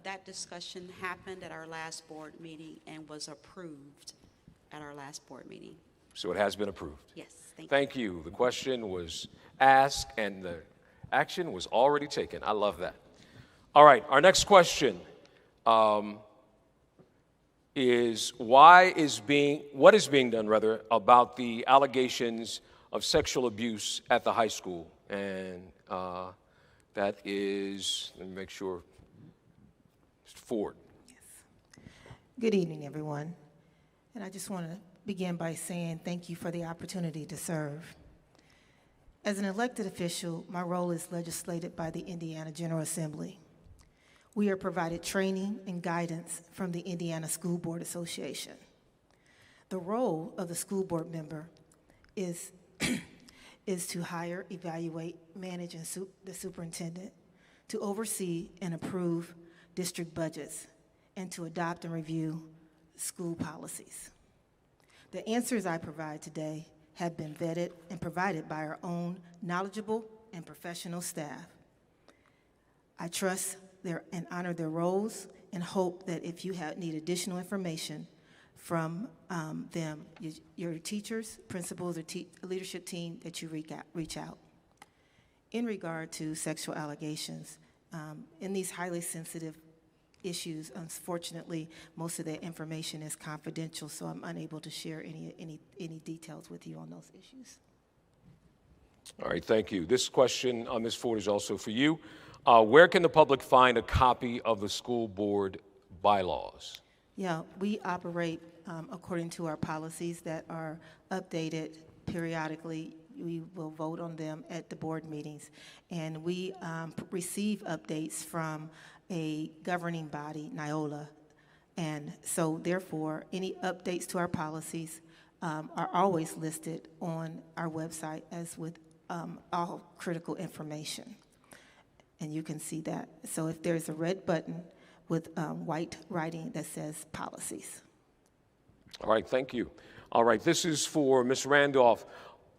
That discussion happened at our last board meeting and was approved at our last board meeting. So it has been approved. Yes, thank you. Thank you. The question was asked and the action was already taken. I love that. All right, our next question is what is being done about the allegations of sexual abuse at the high school? And that is, let me make sure, Mr. Ford. Yes. Good evening, everyone. And I just want to begin by saying thank you for the opportunity to serve. As an elected official, my role is legislated by the Indiana General Assembly. We are provided training and guidance from the Indiana School Board Association. The role of the school board member is to hire, evaluate, manage, and the superintendent, to oversee and approve district budgets, and to adopt and review school policies. The answers I provide today have been vetted and provided by our own knowledgeable and professional staff. I trust and honor their roles and hope that if you need additional information from them, your teachers, principals, or leadership team, that you reach out. In regard to sexual allegations, in these highly sensitive issues, unfortunately, most of that information is confidential, so I'm unable to share any details with you on those issues. All right, thank you. This question, Ms. Ford, is also for you. Where can the public find a copy of the school board bylaws? Yeah, we operate according to our policies that are updated periodically. We will vote on them at the board meetings, and we receive updates from a governing body, NIOLA, and so therefore any updates to our policies are always listed on our website as with all critical information. And you can see that. So if there's a red button with white writing that says policies. All right, thank you. All right, this is for Ms. Randolph.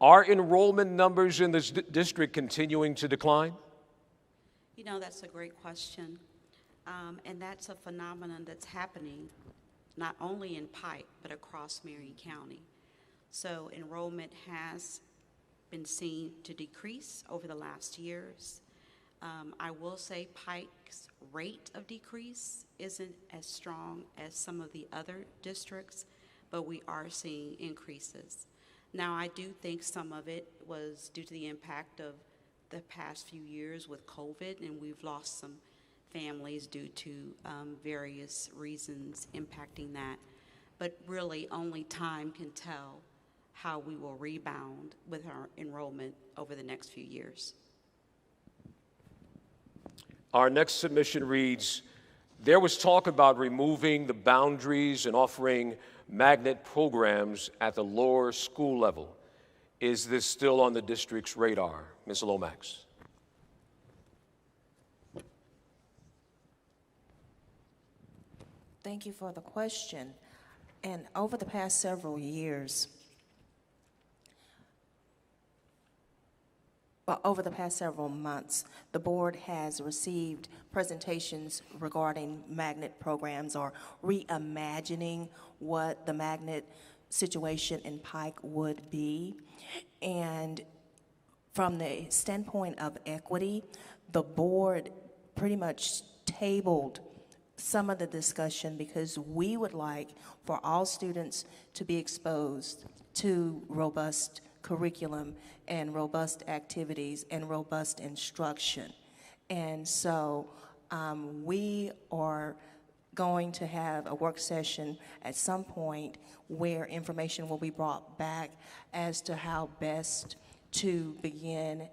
Are enrollment numbers in this district continuing to decline? You know, that's a great question. And that's a phenomenon that's happening not only in Pike, but across Marion County. So enrollment has been seen to decrease over the last years. I will say Pike's rate of decrease isn't as strong as some of the other districts, but we are seeing increases. Now, I do think some of it was due to the impact of the past few years with COVID, and we've lost some families due to various reasons impacting that. But really, only time can tell how we will rebound with our enrollment over the next few years. Our next submission reads, there was talk about removing the boundaries and offering magnet programs at the lower school level. Is this still on the district's radar? Ms. Lomax. Thank you for the question. And over the past several years, over the past several months, the board has received presentations regarding magnet programs or reimagining what the magnet situation in Pike would be. And from the standpoint of equity, the board pretty much tabled some of the discussion because we would like for all students to be exposed to robust curriculum and robust activities and robust instruction. And so we are going to have a work session at some point where information will be brought back as to how best to begin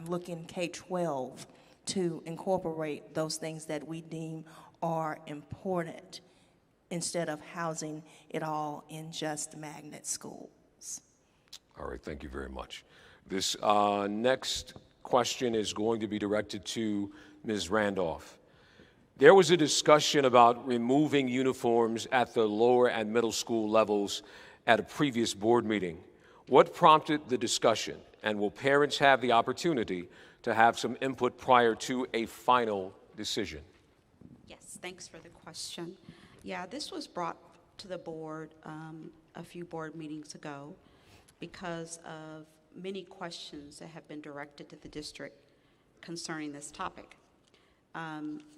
looking K-12 to incorporate those things that we deem are important instead of housing it all in just magnet schools. All right, thank you very much. This next question is going to be directed to Ms. Randolph. There was a discussion about removing uniforms at the lower and middle school levels at a previous board meeting. What prompted the discussion, and will parents have the opportunity to have some input prior to a final decision? Yes, thanks for the question. Yeah, this was brought to the board a few board meetings ago because of many questions that have been directed to the district concerning this topic.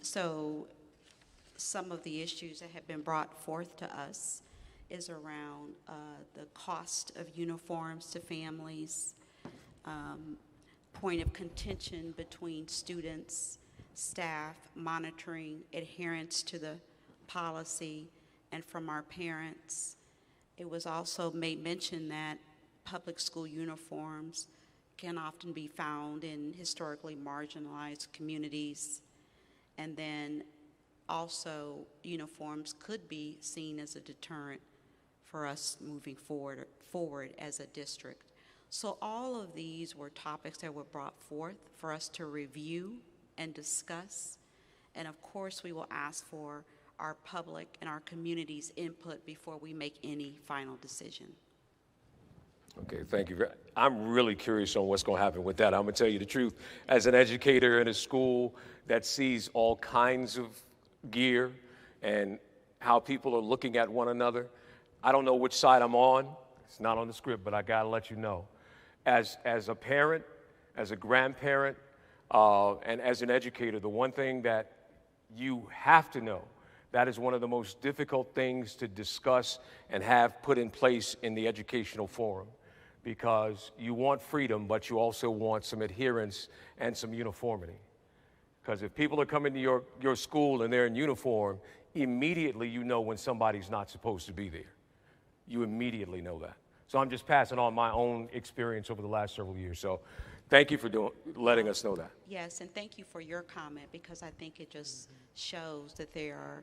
So some of the issues that have been brought forth to us is around the cost of uniforms to families, point of contention between students, staff, monitoring adherence to the policy, and from our parents. It was also made mention that public school uniforms can often be found in historically marginalized communities, and then also uniforms could be seen as a deterrent for us moving forward as a district. So all of these were topics that were brought forth for us to review and discuss, and of course we will ask for our public and our community's input before we make any final decision. Okay, thank you. I'm really curious on what's going to happen with that. I'm going to tell you the truth. As an educator in a school that sees all kinds of gear and how people are looking at one another, I don't know which side I'm on. It's not on the script, but I got to let you know. As a parent, as a grandparent, and as an educator, the one thing that you have to know, that is one of the most difficult things to discuss and have put in place in the educational forum, because you want freedom, but you also want some adherence and some uniformity. Because if people are coming to your school and they're in uniform, immediately you know when somebody's not supposed to be there. You immediately know that. So I'm just passing on my own experience over the last several years. So thank you for letting us know that. Yes, and thank you for your comment, because I think it just shows that there are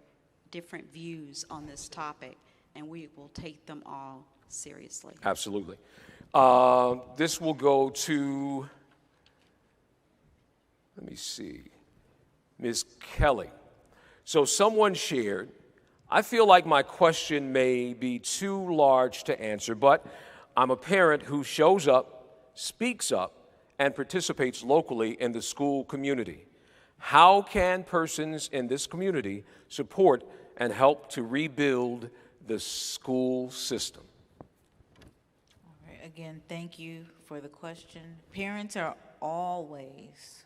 different views on this topic, and we will take them all seriously. Absolutely. This will go to, let me see, Ms. Kelly. So someone shared, I feel like my question may be too large to answer, but I'm a parent who shows up, speaks up, and participates locally in the school community. How can persons in this community support and help to rebuild the school system? All right, again, thank you for the question. Parents are always,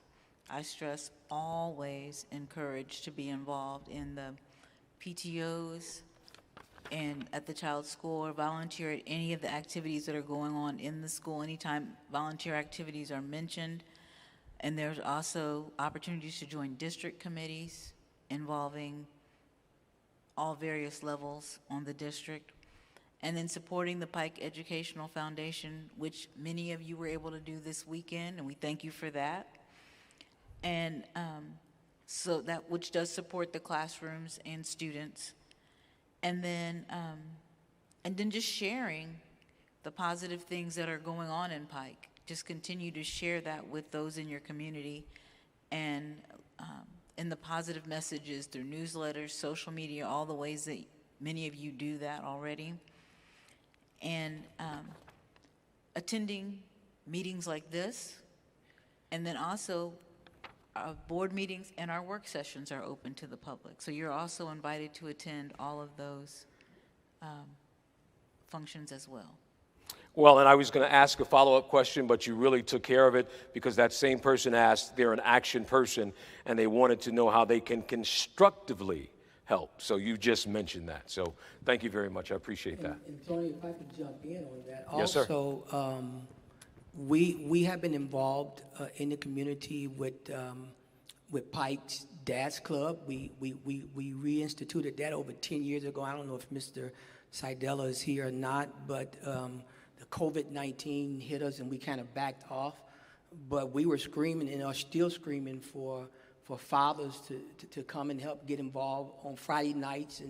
I stress always, encouraged to be involved in the PTOs and at the child's school, or volunteer at any of the activities that are going on in the school. Anytime volunteer activities are mentioned. And there's also opportunities to join district committees involving all various levels on the district. And then supporting the Pike Educational Foundation, which many of you were able to do this weekend, and we thank you for that. And so that, which does support the classrooms and students. And then just sharing the positive things that are going on in Pike. Just continue to share that with those in your community, and in the positive messages through newsletters, social media, all the ways that many of you do that already. And attending meetings like this, and then also board meetings and our work sessions are open to the public. So you're also invited to attend all of those functions as well. Well, and I was going to ask a follow-up question, but you really took care of it, because that same person asked, they're an action person, and they wanted to know how they can constructively help. So you just mentioned that. So thank you very much. I appreciate that. And Tony, if I could jump in on that. Yes, sir. Also, we have been involved in the community with Pike's Dad's Club. We reinstituted that over 10 years ago. I don't know if Mr. Seidella is here or not, but the COVID-19 hit us and we kind of backed off. But we were screaming and are still screaming for fathers to come and help get involved on Friday nights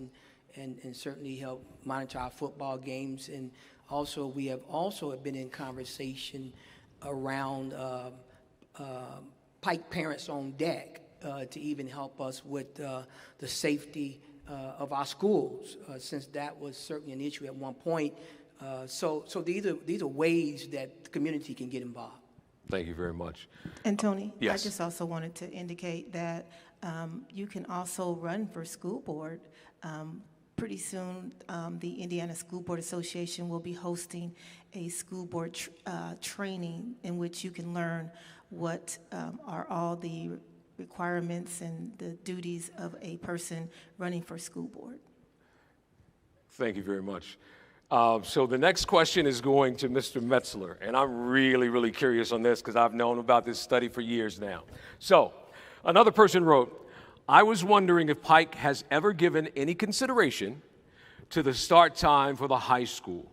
and certainly help monitor our football games. And also, we have also been in conversation around Pike Parents on Deck to even help us with the safety of our schools, since that was certainly an issue at one point. So these are ways that the community can get involved. Thank you very much. And Tony, Yes. I just also wanted to indicate that you can also run for school board. Pretty soon, the Indiana School Board Association will be hosting a school board training in which you can learn what are all the requirements and the duties of a person running for school board. Thank you very much. So the next question is going to Mr. Metzler, and I'm really, really curious on this because I've known about this study for years now. So another person wrote, I was wondering if Pike has ever given any consideration to the start time for the high school.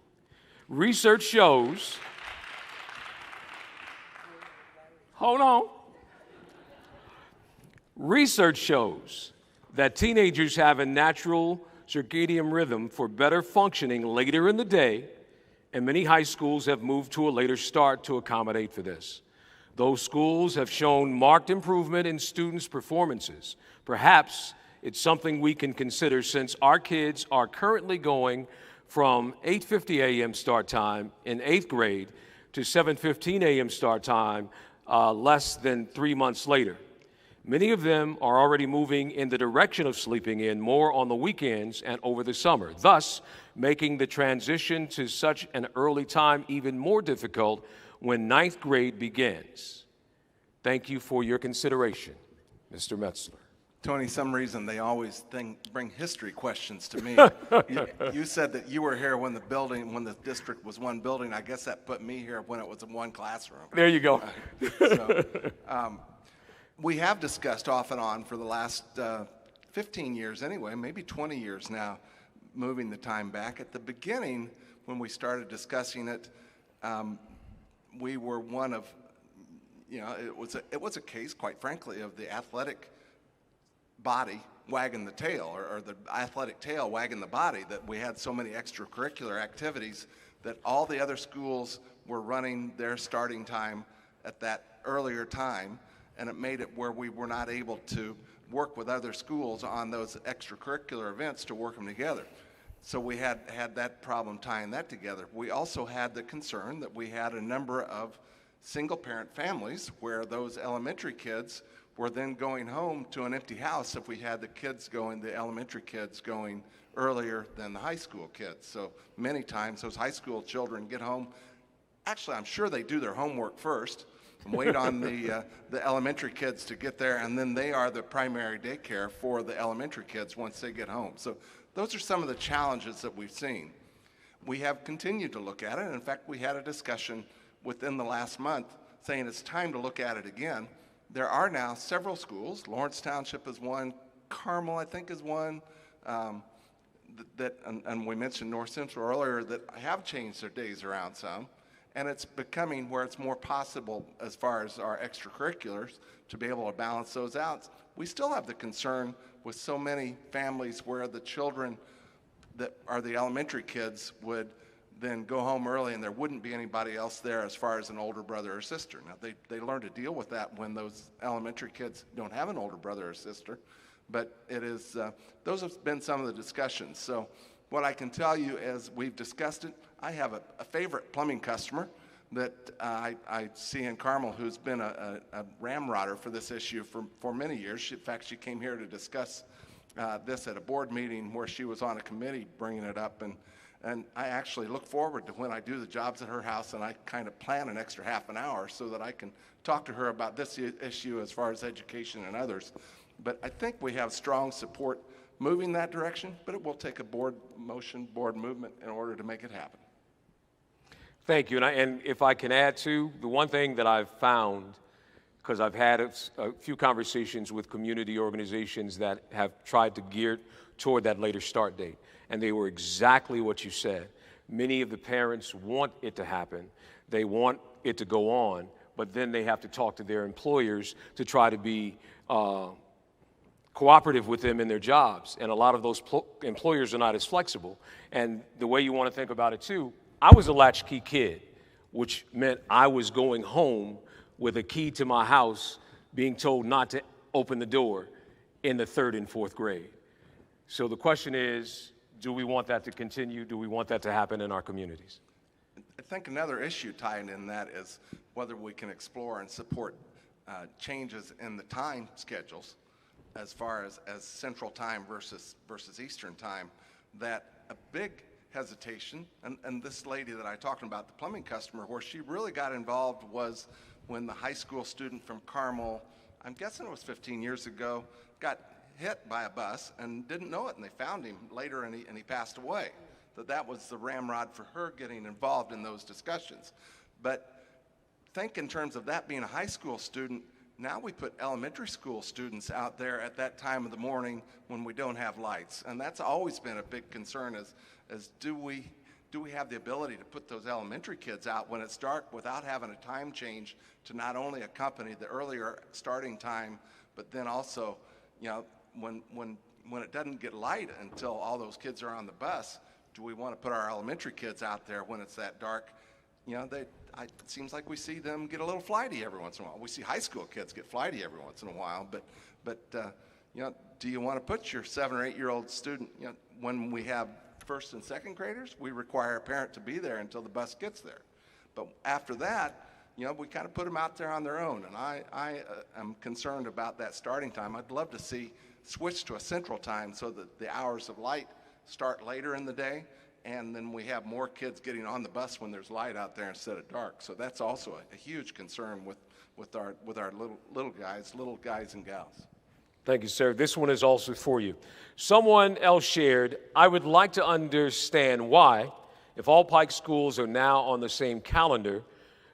Research shows, hold on. Research shows that teenagers have a natural circadian rhythm for better functioning later in the day, and many high schools have moved to a later start to accommodate for this. Those schools have shown marked improvement in students' performances. Perhaps it's something we can consider since our kids are currently going from 8:50 a.m. start time in 8th grade to 7:15 a.m. start time less than 3 months later. Many of them are already moving in the direction of sleeping in more on the weekends and over the summer, thus making the transition to such an early time even more difficult when 9th grade begins. Thank you for your consideration, Mr. Metzler. Tony, some reason they always bring history questions to me. You said that you were here when the district was one building. I guess that put me here when it was in one classroom. There you go. We have discussed off and on for the last 15 years anyway, maybe 20 years now, moving the time back. At the beginning, when we started discussing it, we were one of, it was a case, quite frankly, of the athletic body wagging the tail, or the athletic tail wagging the body, that we had so many extracurricular activities that all the other schools were running their starting time at that earlier time, and it made it where we were not able to work with other schools on those extracurricular events to work them together. So we had that problem tying that together. We also had the concern that we had a number of single-parent families where those elementary kids were then going home to an empty house if we had the elementary kids going earlier than the high school kids. So many times those high school children get home. Actually, I'm sure they do their homework first and wait on the elementary kids to get there, and then they are the primary daycare for the elementary kids once they get home. So those are some of the challenges that we've seen. We have continued to look at it, and in fact, we had a discussion within the last month saying it's time to look at it again. There are now several schools. Lawrence Township is one. Carmel, I think, is one. And we mentioned North Central earlier, that have changed their days around some. And it's becoming where it's more possible as far as our extracurriculars to be able to balance those out. We still have the concern with so many families where the children that are the elementary kids would then go home early and there wouldn't be anybody else there as far as an older brother or sister. Now, they learn to deal with that when those elementary kids don't have an older brother or sister, but it is, those have been some of the discussions. So what I can tell you as we've discussed it, I have a favorite plumbing customer that I see in Carmel who's been a ramrodder for this issue for many years. In fact, she came here to discuss this at a board meeting where she was on a committee bringing it up, and I actually look forward to when I do the jobs at her house and I kind of plan an extra half an hour so that I can talk to her about this issue as far as education and others. But I think we have strong support moving that direction, but it will take a board motion, board movement in order to make it happen. Thank you. And if I can add to, the one thing that I've found, because I've had a few conversations with community organizations that have tried to gear toward that later start date, and they were exactly what you said. Many of the parents want it to happen. They want it to go on, but then they have to talk to their employers to try to be cooperative with them in their jobs. And a lot of those employers are not as flexible. And the way you want to think about it too, I was a latchkey kid, which meant I was going home with a key to my house, being told not to open the door in the 3rd and 4th grade. So the question is, Do we want that to continue? Do we want that to happen in our communities? I think another issue tied in that is whether we can explore and support changes in the time schedules as far as Central Time versus Eastern Time. That a big hesitation, and this lady that I talked about, the plumbing customer, where she really got involved was when the high school student from Carmel, I'm guessing it was 15 years ago, got hit by a bus and didn't know it, and they found him later, and he passed away. That was the ramrod for her getting involved in those discussions. But think in terms of that being a high school student, now we put elementary school students out there at that time of the morning when we don't have lights. And that's always been a big concern is do we have the ability to put those elementary kids out when it's dark without having a time change to not only accompany the earlier starting time, but then also, you know, when it doesn't get light until all those kids are on the bus, do we want to put our elementary kids out there when it's that dark? You know, it seems like we see them get a little flighty every once in a while. We see high school kids get flighty every once in a while, but you know, do you want to put your 7 or 8 year old student, you know, when we have first and second graders, we require a parent to be there until the bus gets there. But after that, you know, we kind of put them out there on their own, and I am concerned about that starting time. I'd love to see switch to a Central Time so that the hours of light start later in the day, and then we have more kids getting on the bus when there's light out there instead of dark. So that's also a huge concern with our little guys and gals. Thank you, sir. This one is also for you. Someone else shared, I would like to understand why, if all Pike schools are now on the same calendar,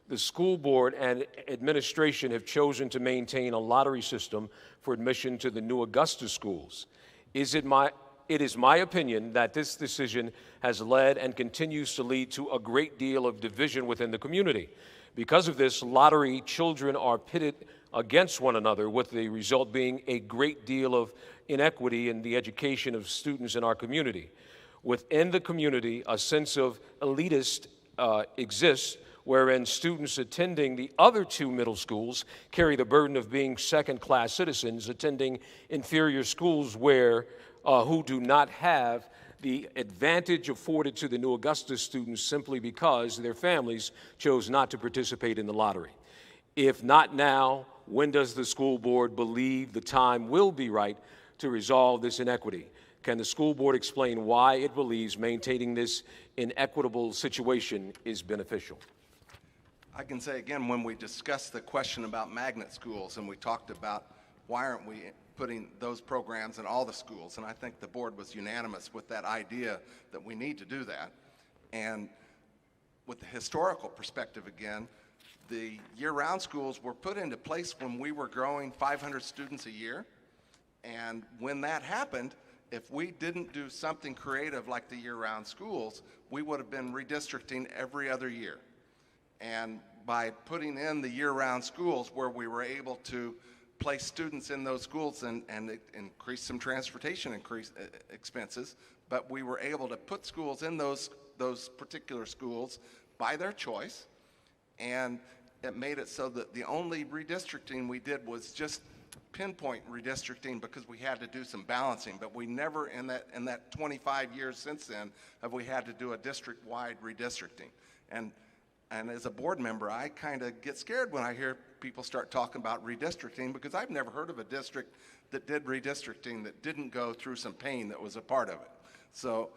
the school board and administration have chosen to maintain a lottery system for admission to the new Augusta schools. It is my opinion that this decision has led and continues to lead to a great deal of division within the community. Because of this, lottery children are pitted against one another, with the result being a great deal of inequity in the education of students in our community. Within the community, a sense of elitist exists, wherein students attending the other two middle schools carry the burden of being second-class citizens attending inferior schools who do not have the advantage afforded to the New Augusta students simply because their families chose not to participate in the lottery. If not now, when does the school board believe the time will be right to resolve this inequity? Can the school board explain why it believes maintaining this inequitable situation is beneficial? I can say again, when we discussed the question about magnet schools and we talked about why aren't we putting those programs in all the schools, and I think the board was unanimous with that idea that we need to do that. And with the historical perspective again, the year-round schools were put into place when we were growing 500 students a year. And when that happened, if we didn't do something creative like the year-round schools, we would have been redistricting every other year. And by putting in the year-round schools where we were able to place students in those schools and increase some transportation expenses, but we were able to put schools in those particular schools by their choice, and it made it so that the only redistricting we did was just pinpoint redistricting because we had to do some balancing, but we never in that 25 years since then have we had to do a district-wide redistricting. And as a board member, I kind of get scared when I hear people start talking about redistricting because I've never heard of a district that did redistricting that didn't go through some pain that was a part of it. So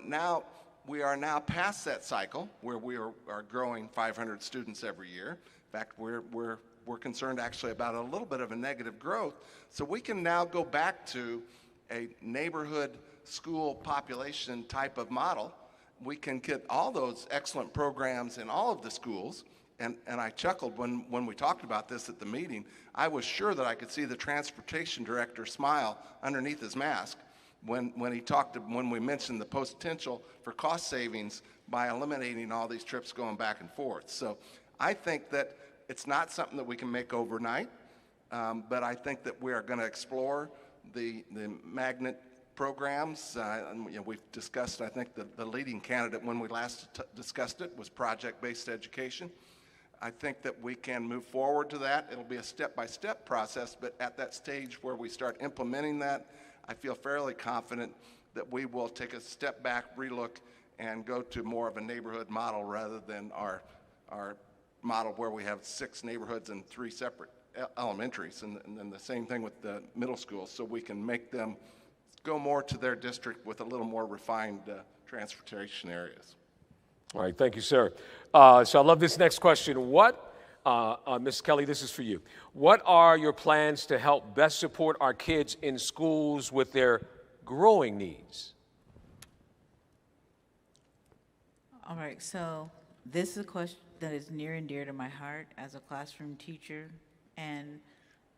now we are now past that cycle where we are growing 500 students every year. In fact, we're concerned actually about a little bit of a negative growth. So we can now go back to a neighborhood school population type of model. We can get all those excellent programs in all of the schools. And I chuckled when we talked about this at the meeting. I was sure that I could see the transportation director smile underneath his mask when we mentioned the potential for cost savings by eliminating all these trips going back and forth. So I think that it's not something that we can make overnight, but I think that we are going to explore the magnet programs. We've discussed, I think the leading candidate when we last discussed it was project-based education. I think that we can move forward to that. It'll be a step-by-step process, but at that stage where we start implementing that, I feel fairly confident that we will take a step back, relook, and go to more of a neighborhood model rather than our model where we have 6 neighborhoods and 3 separate elementaries, and then the same thing with the middle schools, so we can make them go more to their district with a little more refined transportation areas. All right, thank you, sir. So I love this next question. What, Ms. Kelly, this is for you. What are your plans to help best support our kids in schools with their growing needs? All right, so this is a question that is near and dear to my heart as a classroom teacher, and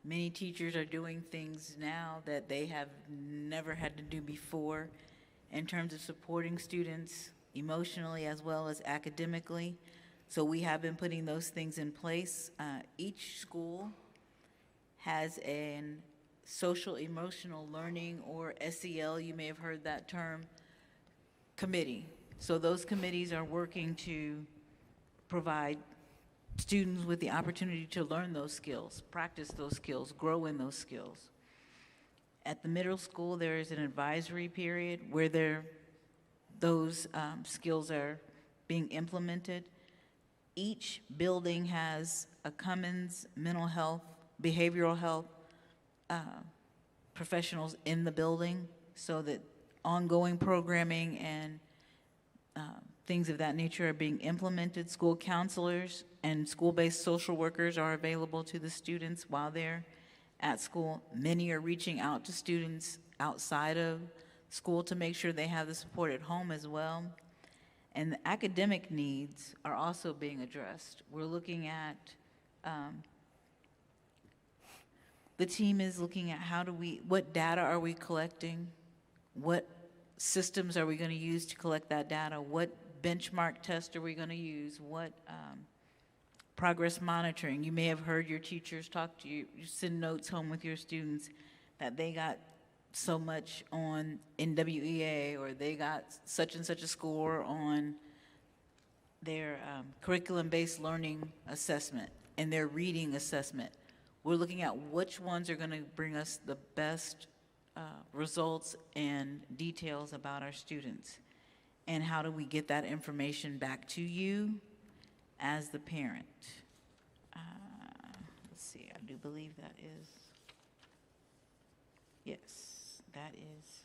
many teachers are doing things now that they have never had to do before in terms of supporting students emotionally as well as academically. So we have been putting those things in place. Each school has an social emotional learning, or SEL, you may have heard that term, committee. So those committees are working to provide students with the opportunity to learn those skills, practice those skills, grow in those skills. At the middle school, there is an advisory period where those skills are being implemented. Each building has a Cummins mental health, behavioral health professionals in the building, so that ongoing programming and things of that nature are being implemented. School counselors and school-based social workers are available to the students while they're at school. Many are reaching out to students outside of school to make sure they have the support at home as well. And the academic needs are also being addressed. We're looking at, the team is looking at what data are we collecting? What systems are we going to use to collect that data? What benchmark test are we going to use? What progress monitoring? You may have heard your teachers talk to you, you send notes home with your students that they got so much on NWEA, or they got such and such a score on their curriculum-based learning assessment and their reading assessment. We're looking at which ones are going to bring us the best results and details about our students, and how do we get that information back to you as the parent. Let's see, I do believe that is, yes, that is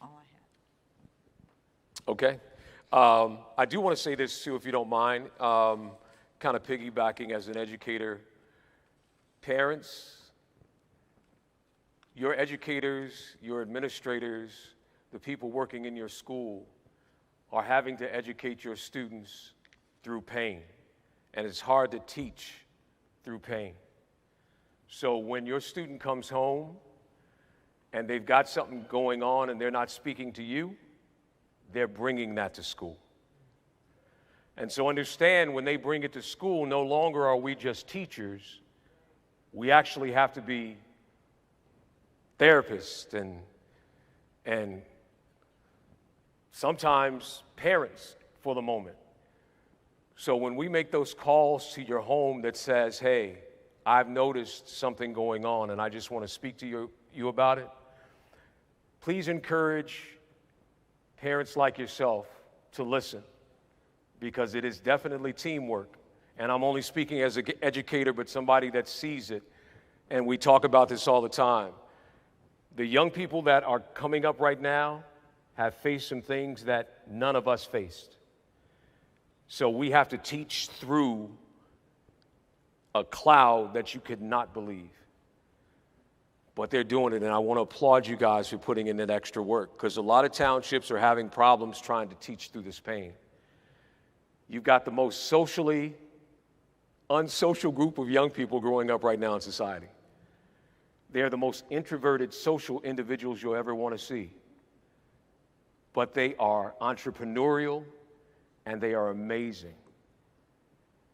all I have. Okay. I do want to say this too, if you don't mind, kind of piggybacking as an educator. Parents, your educators, your administrators, the people working in your school are having to educate your students through pain. And it's hard to teach through pain. So when your student comes home and they've got something going on and they're not speaking to you, they're bringing that to school. And so understand, when they bring it to school, no longer are we just teachers. We actually have to be therapists and sometimes parents for the moment. So when we make those calls to your home that says, hey, I've noticed something going on and I just want to speak to you about it, please encourage parents like yourself to listen, because it is definitely teamwork. And I'm only speaking as an educator, but somebody that sees it, and we talk about this all the time. The young people that are coming up right now have faced some things that none of us faced. So we have to teach through a cloud that you could not believe. But they're doing it, and I want to applaud you guys for putting in that extra work, because a lot of townships are having problems trying to teach through this pain. You've got the most socially unsocial group of young people growing up right now in society. They're the most introverted social individuals you'll ever want to see. But they are entrepreneurial, and they are amazing.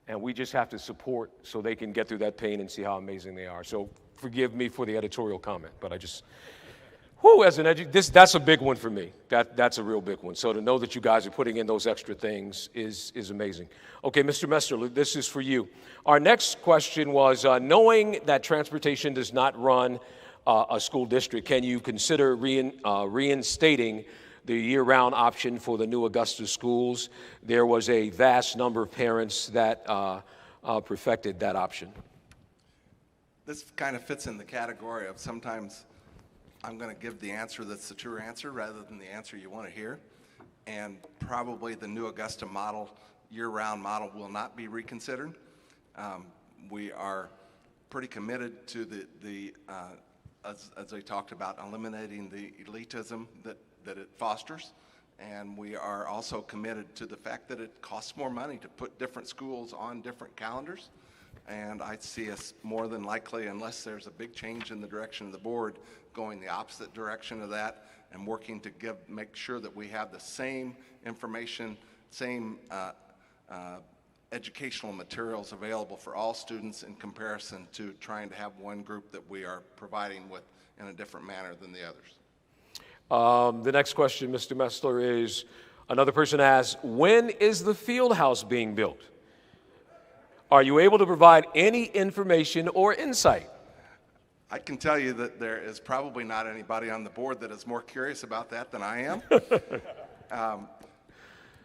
And we just have to support so they can get through that pain and see how amazing they are. So forgive me for the editorial comment, but I just, as an that's a big one for me. That's a real big one. So to know that you guys are putting in those extra things is amazing. Okay, Mr. Messer, this is for you. Our next question was, knowing that transportation does not run a school district, can you consider reinstating the year-round option for the new Augusta schools? There was a vast number of parents that perfected that option. This kind of fits in the category of sometimes I'm going to give the answer that's the true answer rather than the answer you want to hear. And probably the new Augusta model, year-round model, will not be reconsidered. We are pretty committed to as I talked about, eliminating the elitism that it fosters. And we are also committed to the fact that it costs more money to put different schools on different calendars. And I see us more than likely, unless there's a big change in the direction of the board, going the opposite direction of that and working to make sure that we have the same information, same educational materials available for all students in comparison to trying to have one group that we are providing with in a different manner than the others. The next question, Mr. Messler, is another person asks, when is the field house being built? Are you able to provide any information or insight? I can tell you that there is probably not anybody on the board that is more curious about that than I am.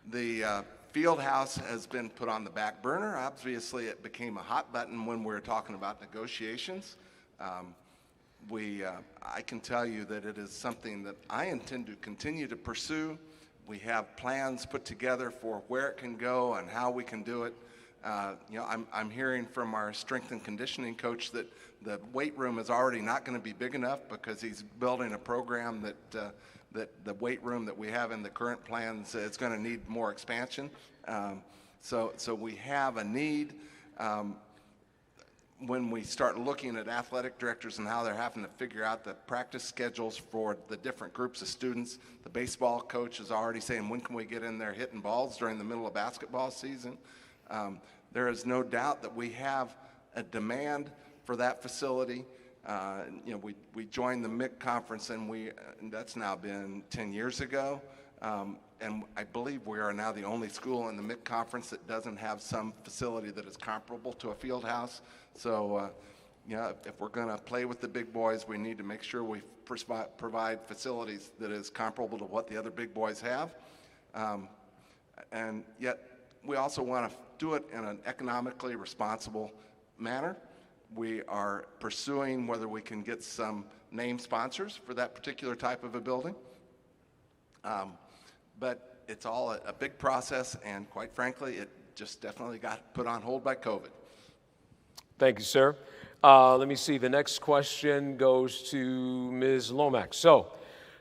The field house has been put on the back burner. Obviously, it became a hot button when we were talking about negotiations. I can tell you that it is something that I intend to continue to pursue. We have plans put together for where it can go and how we can do it. I'm hearing from our strength and conditioning coach that the weight room is already not going to be big enough because he's building a program that the weight room that we have in the current plans is going to need more expansion. So we have a need. When we start looking at athletic directors and how they're having to figure out the practice schedules for the different groups of students, the baseball coach is already saying, when can we get in there hitting balls during the middle of basketball season? There is no doubt that we have a demand for that facility. We joined the MIC conference, and that's now been 10 years ago. And I believe we are now the only school in the MIC conference that doesn't have some facility that is comparable to a field house. So, if we're going to play with the big boys, we need to make sure we provide facilities that is comparable to what the other big boys have. And yet, we also want to do it in an economically responsible manner. We are pursuing whether we can get some name sponsors for that particular type of a building. But it's all a big process, and quite frankly, it just definitely got put on hold by COVID. Thank you, sir. Let me see. The next question goes to Ms. Lomax. So,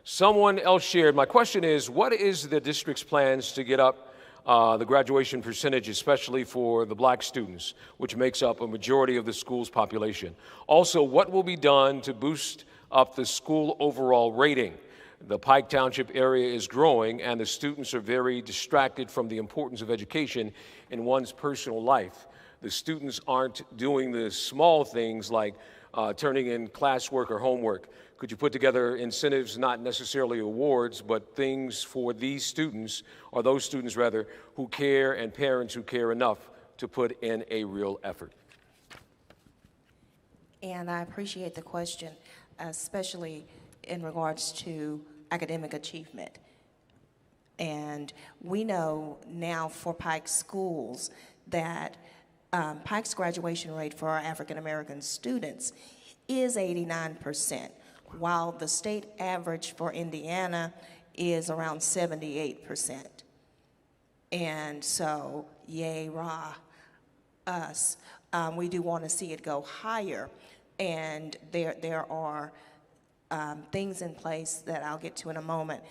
someone else shared, my question is, what is the district's plans to get up the graduation percentage, especially for the black students, which makes up a majority of the school's population? Also, what will be done to boost up the school overall rating? The Pike Township area is growing, and the students are very distracted from the importance of education in one's personal life. The students aren't doing the small things like turning in classwork or homework. Could you put together incentives, not necessarily awards, but things for these students, or those students rather, who care, and parents who care enough to put in a real effort? And I appreciate the question, especially in regards to academic achievement. And we know now for Pike schools that Pike's graduation rate for our African American students is 89%, while the state average for Indiana is around 78%. And so, yay, rah, us. We do want to see it go higher, and there are things in place that I'll get to in a moment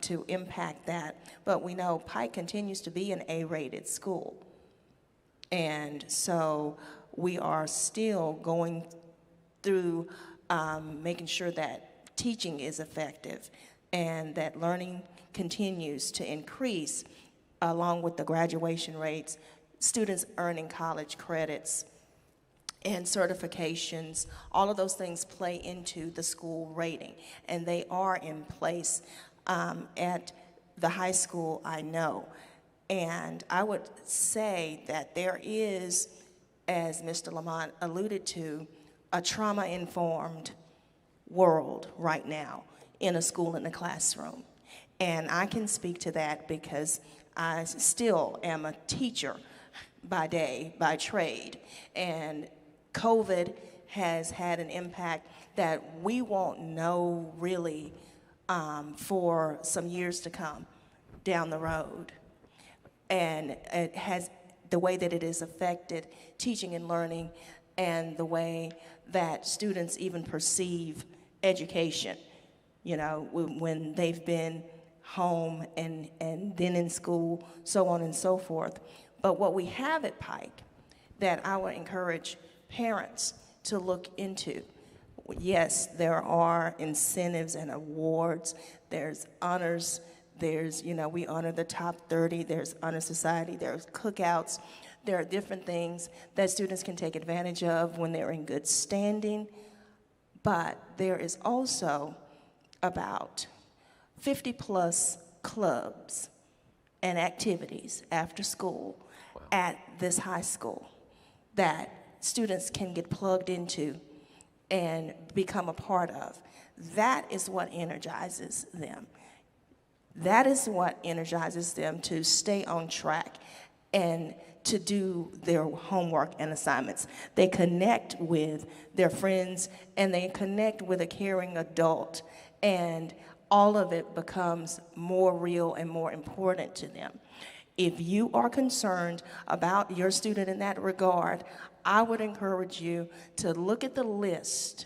to impact that. But we know Pike continues to be an A-rated school. And so we are still going through making sure that teaching is effective and that learning continues to increase along with the graduation rates, students earning college credits and certifications. All of those things play into the school rating, and they are in place at the high school, I know. And I would say that there is, as Mr. Lamont alluded to, a trauma-informed world right now in a school, in a classroom. And I can speak to that because I still am a teacher by day, by trade. And COVID has had an impact that we won't know really for some years to come down the road. And it has, the way that it has affected teaching and learning and the way that students even perceive education, you know, when they've been home and then in school, so on and so forth. But what we have at Pike that I would encourage parents to look into, yes, there are incentives and awards, there's honors, there's, you know, we honor the top 30, there's honor society, there's cookouts, there are different things that students can take advantage of when they're in good standing, but there is also about 50+ clubs and activities after school at this high school that students can get plugged into and become a part of. That is what energizes them. That is what energizes them to stay on track and to do their homework and assignments. They connect with their friends and they connect with a caring adult, and all of it becomes more real and more important to them. If you are concerned about your student in that regard, I would encourage you to look at the list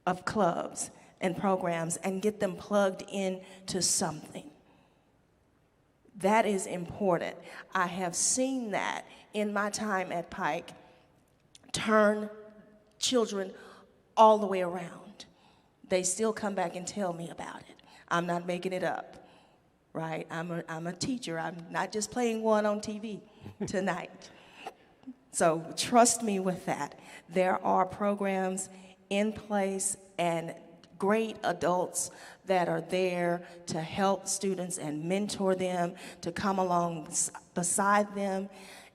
of clubs and programs and get them plugged into something. That is important. I have seen that in my time at Pike turn children all the way around. They still come back and tell me about it. I'm not making it up, right? I'm a teacher. I'm not just playing one on TV tonight. So trust me with that. There are programs in place and great adults that are there to help students and mentor them, to come along beside them.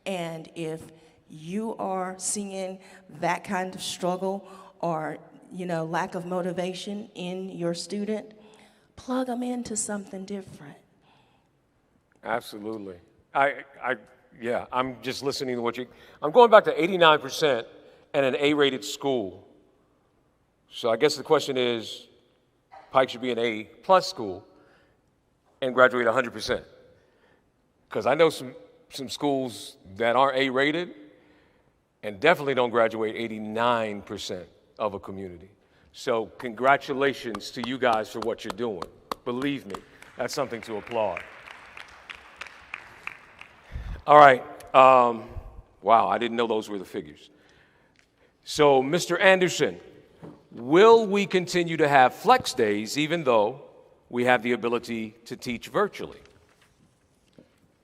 And if you are seeing that kind of struggle or, you know, lack of motivation in your student, plug them into something different. Absolutely. Yeah, I'm just listening to what I'm going back to 89% and an A-rated school. So I guess the question is, Pike should be an A+ school and graduate 100%. Because I know some schools that aren't A-rated and definitely don't graduate 89% of a community. So congratulations to you guys for what you're doing. Believe me, that's something to applaud. All right. Wow, I didn't know those were the figures. So, Mr. Anderson, will we continue to have flex days even though we have the ability to teach virtually?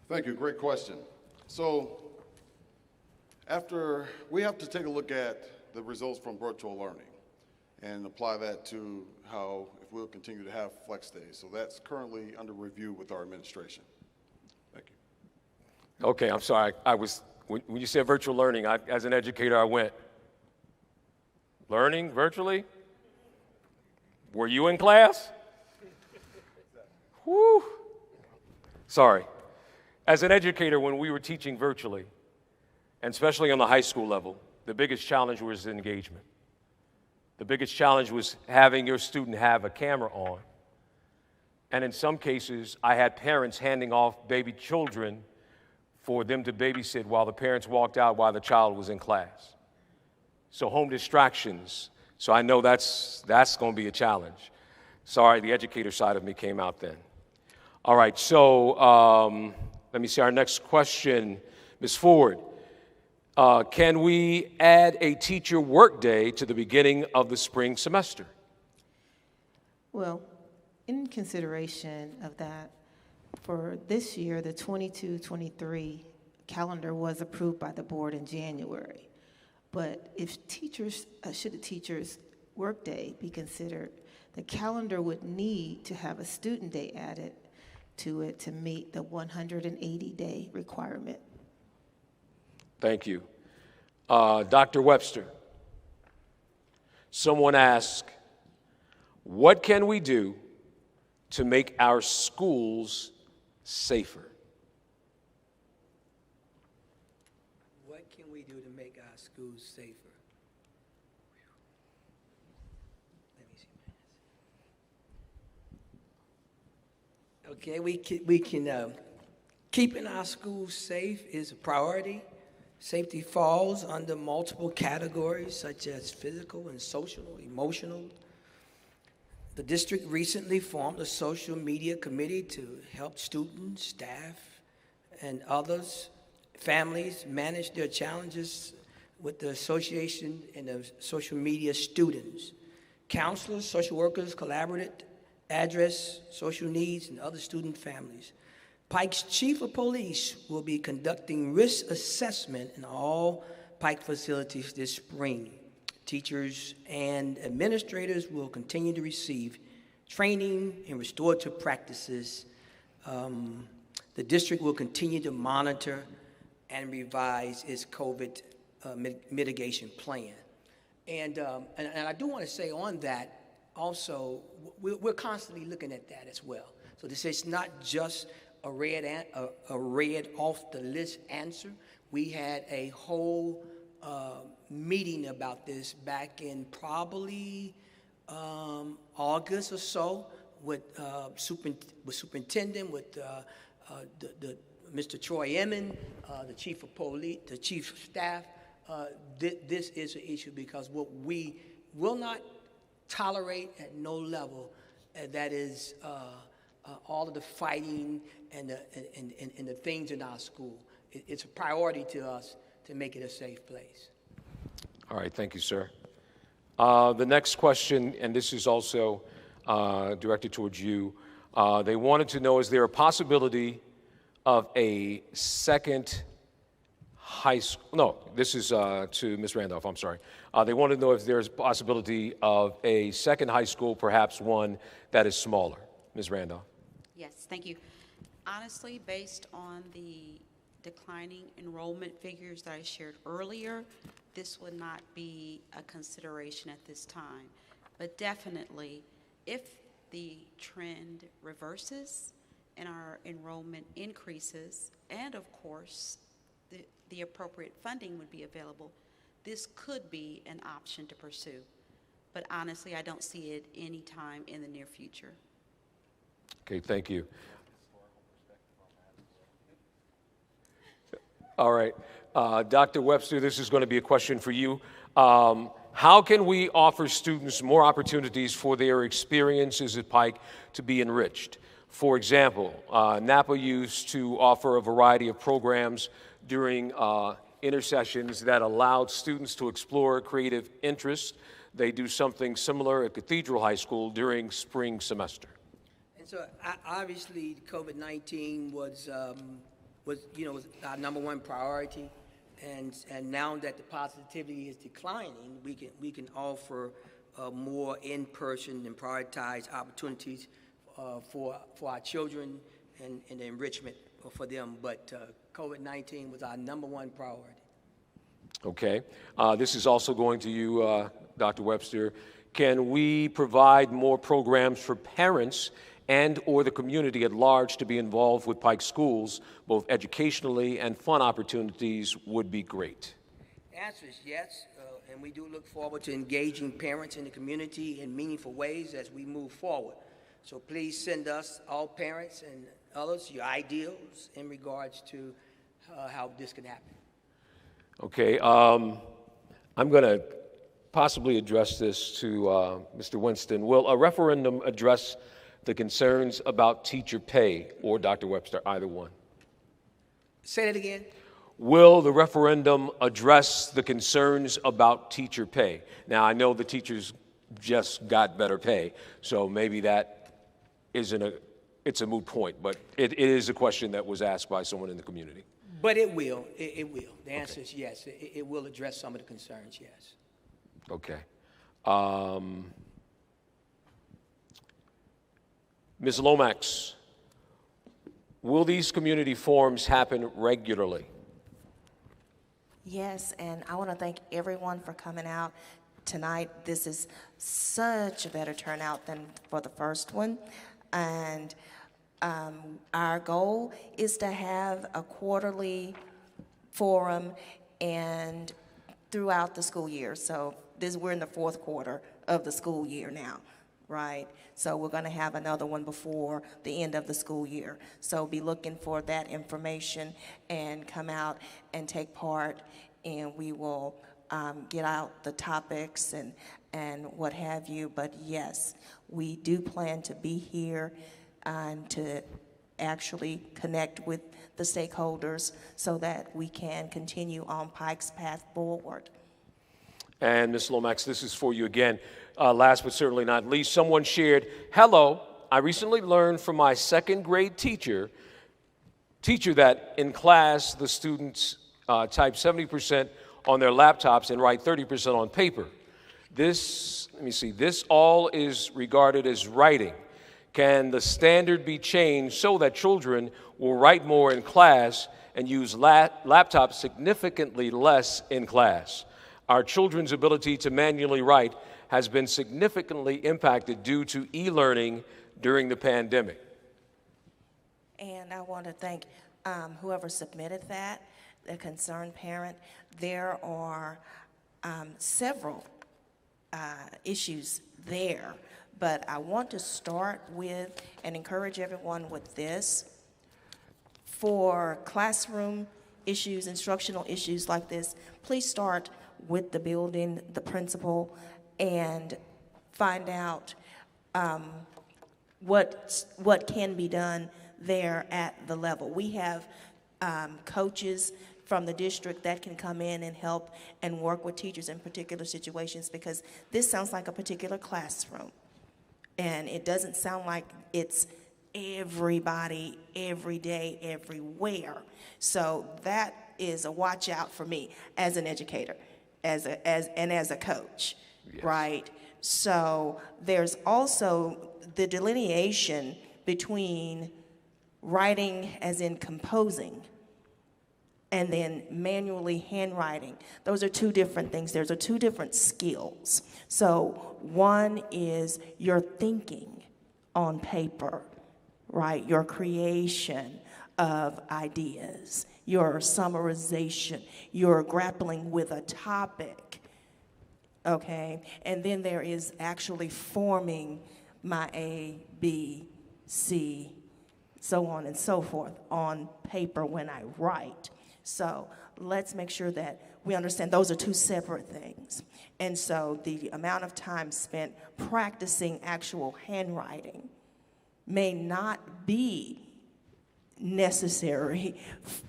Thank you. Great question. So, we have to take a look at the results from virtual learning and apply that to how, if we'll continue to have flex days. So that's currently under review with our administration. Thank you. Okay, I'm sorry. When you said virtual learning, as an educator, I went, learning virtually? Were you in class? Whew. Sorry. As an educator, when we were teaching virtually, and especially on the high school level, the biggest challenge was engagement. The biggest challenge was having your student have a camera on. And in some cases, I had parents handing off baby children for them to babysit while the parents walked out while the child was in class. So home distractions. So I know that's going to be a challenge. Sorry, the educator side of me came out then. All right, so let me see our next question. Ms. Forward, can we add a teacher workday to the beginning of the spring semester? Well, in consideration of that, for this year, the 22-23 calendar was approved by the board in January. But if teachers, should a teacher's workday be considered, the calendar would need to have a student day added to it to meet the 180-day requirement. Thank you. Dr. Webster, someone asked, What can we do to make our schools safer? What can we do to make our schools safer? Let me see. Okay, we can keeping our schools safe is a priority. Safety falls under multiple categories such as physical and social, emotional. The district recently formed a social media committee to help students, staff, and others, families manage their challenges with the association and the social media students. Counselors, social workers collaborate, address social needs and other student families. Pike's chief of police will be conducting risk assessment in all Pike facilities this spring. Teachers and administrators will continue to receive training in restorative practices. The district will continue to monitor and revise its COVID mitigation plan. And I do want to say on that also, we're constantly looking at that as well. So this is not just a read off the list answer. We had a whole meeting about this back in probably August or so with superintendent, with Mr. Troy Emmon, the chief of police, the chief of staff. This is an issue because what we will not tolerate at no level, that is all of the fighting and the things in our school. It's a priority to us to make it a safe place. All right, thank you, sir. The next question, and this is also directed towards you. They wanted to know, is there a possibility of a second high school? No, this is to Ms. Randolph, I'm sorry. They wanted to know if there's a possibility of a second high school, perhaps one that is smaller. Ms. Randolph. Yes, thank you. Honestly, based on the declining enrollment figures that I shared earlier, this would not be a consideration at this time. But definitely, if the trend reverses and our enrollment increases, and of course, the appropriate funding would be available, this could be an option to pursue. But honestly, I don't see it any time in the near future. Okay, thank you. All right. Dr. Webster, this is going to be a question for you. How can we offer students more opportunities for their experiences at Pike to be enriched? For example, Napa used to offer a variety of programs during intersessions that allowed students to explore creative interests. They do something similar at Cathedral High School during spring semester. And so obviously COVID-19 was our number one priority, and now that the positivity is declining, we can offer more in-person and prioritize opportunities for our children and the enrichment for them. But COVID-19 was our number one priority. Okay. This is also going to you, Dr. Webster. Can we provide more programs for parents and or the community at large to be involved with Pike schools, both educationally and fun opportunities would be great? The answer is yes, and we do look forward to engaging parents in the community in meaningful ways as we move forward. So please send us, all parents and others, your ideals in regards to how this can happen. Okay, I'm going to possibly address this to Mr. Winston. Will a referendum address the concerns about teacher pay, or Dr. Webster, either one? Say that again. Will the referendum address the concerns about teacher pay? Now, I know the teachers just got better pay, so maybe that it's a moot point, but it is a question that was asked by someone in the community. But it will. It will. The answer is yes. It will address some of the concerns, yes. Okay. Ms. Lomax, will these community forums happen regularly? Yes, and I want to thank everyone for coming out. tonight, this is such a better turnout than for the first one. And our goal is to have a quarterly forum and throughout the school year. So we're in the fourth quarter of the school year now, right? So we're going to have another one before the end of the school year. So be looking for that information and come out and take part, and we will get out the topics and what have you. But yes, we do plan to be here and to actually connect with the stakeholders so that we can continue on Pike's path forward. And Ms. Lomax, this is for you again. Last but certainly not least, someone shared, hello, I recently learned from my second grade teacher that in class the students type 70% on their laptops and write 30% on paper. This all is regarded as writing. Can the standard be changed so that children will write more in class and use laptops significantly less in class? Our children's ability to manually write has been significantly impacted due to e-learning during the pandemic. And I want to thank whoever submitted that, the concerned parent. There are several issues there, but I want to start with and encourage everyone with this. For classroom issues, instructional issues like this, please start with the building, the principal, and find out what can be done there at the level. We have coaches from the district that can come in and help and work with teachers in particular situations, because this sounds like a particular classroom. And it doesn't sound like it's everybody, every day, everywhere. So that is a watch out for me as an educator, as a coach, yes. Right? So there's also the delineation between writing as in composing and then manually handwriting. Those are two different things. Those are two different skills. So one is your thinking on paper, right? Your creation of ideas, your summarization, your grappling with a topic, okay? And then there is actually forming my A, B, C, so on and so forth on paper when I write. So let's make sure that we understand those are two separate things. And so the amount of time spent practicing actual handwriting may not be necessary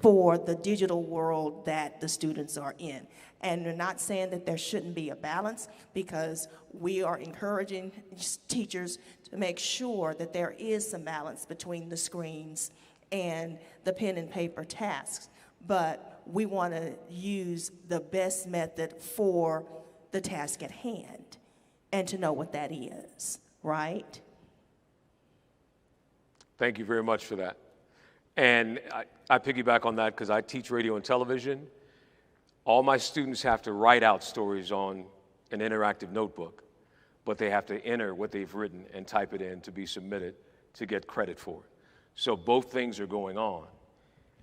for the digital world that the students are in. And we're not saying that there shouldn't be a balance, because we are encouraging teachers to make sure that there is some balance between the screens and the pen and paper tasks. But we want to use the best method for the task at hand and to know what that is, right? Thank you very much for that. And I piggyback on that because I teach radio and television. All my students have to write out stories on an interactive notebook, but they have to enter what they've written and type it in to be submitted to get credit for it. So both things are going on.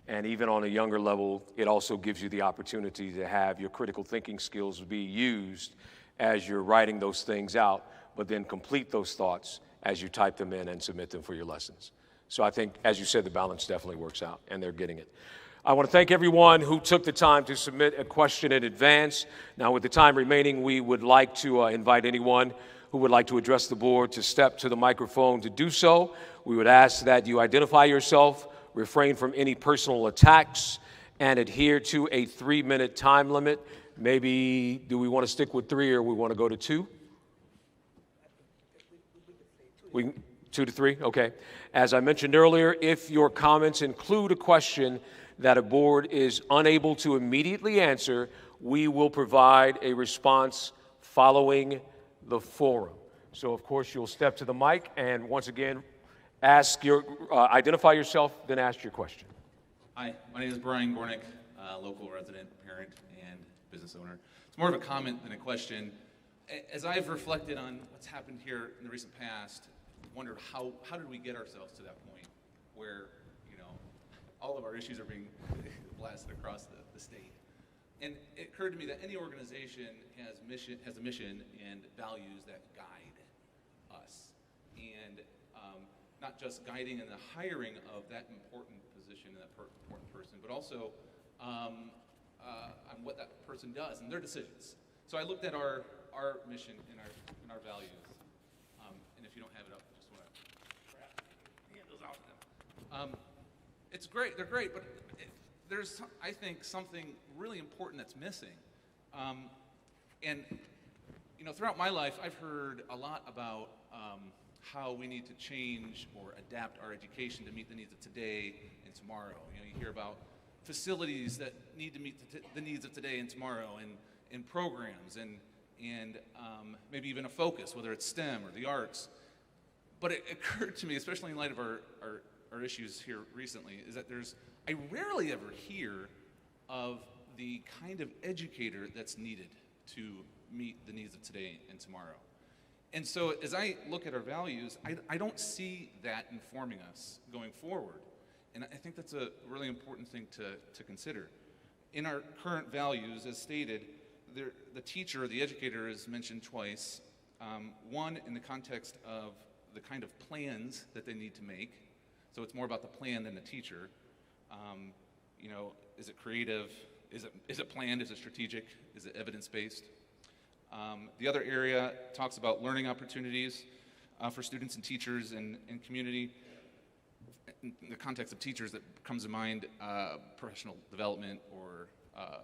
And even on a younger level, it also gives you the opportunity to have your critical thinking skills be used as you're writing those things out, but then complete those thoughts as you type them in and submit them for your lessons. So I think, as you said, the balance definitely works out, and they're getting it. I want to thank everyone who took the time to submit a question in advance. Now, with the time remaining, we would like to invite anyone who would like to address the board to step to the microphone to do so. We would ask that you identify yourself, refrain from any personal attacks, and adhere to a 3-minute time limit. Maybe, do we want to stick with 3 or we want to go to 2? 2 to 3, okay. As I mentioned earlier, if your comments include a question that a board is unable to immediately answer, we will provide a response following the forum. So, of course, you'll step to the mic and once again, identify yourself, then ask your question. Hi, my name is Brian Gornick, local resident, parent, and business owner. It's more of a comment than a question. as I've reflected on what's happened here in the recent past, wondered how did we get ourselves to that point where, all of our issues are being blasted across the state. And it occurred to me that any organization has a mission and values that guide us. And not just guiding in the hiring of that important position and that important person, but also on what that person does and their decisions. So I looked at our mission and our values. And if you don't have it up, I just want to hand those out to them. It's great, they're great, but there's, I think, something really important that's missing. And, throughout my life, I've heard a lot about how we need to change or adapt our education to meet the needs of today and tomorrow. You hear about facilities that need to meet the needs of today and tomorrow, and programs, and maybe even a focus, whether it's STEM or the arts. But it occurred to me, especially in light of our issues here recently, is that I rarely ever hear of the kind of educator that's needed to meet the needs of today and tomorrow. And so as I look at our values, I don't see that informing us going forward. And I think that's a really important thing to consider. In our current values, as stated, the teacher, the educator, is mentioned twice. One, in the context of the kind of plans that they need to make. So it's more about the plan than the teacher. Is it creative? Is it planned? Is it strategic? Is it evidence-based? The other area talks about learning opportunities for students and teachers and community. In the context of teachers, that comes to mind professional development or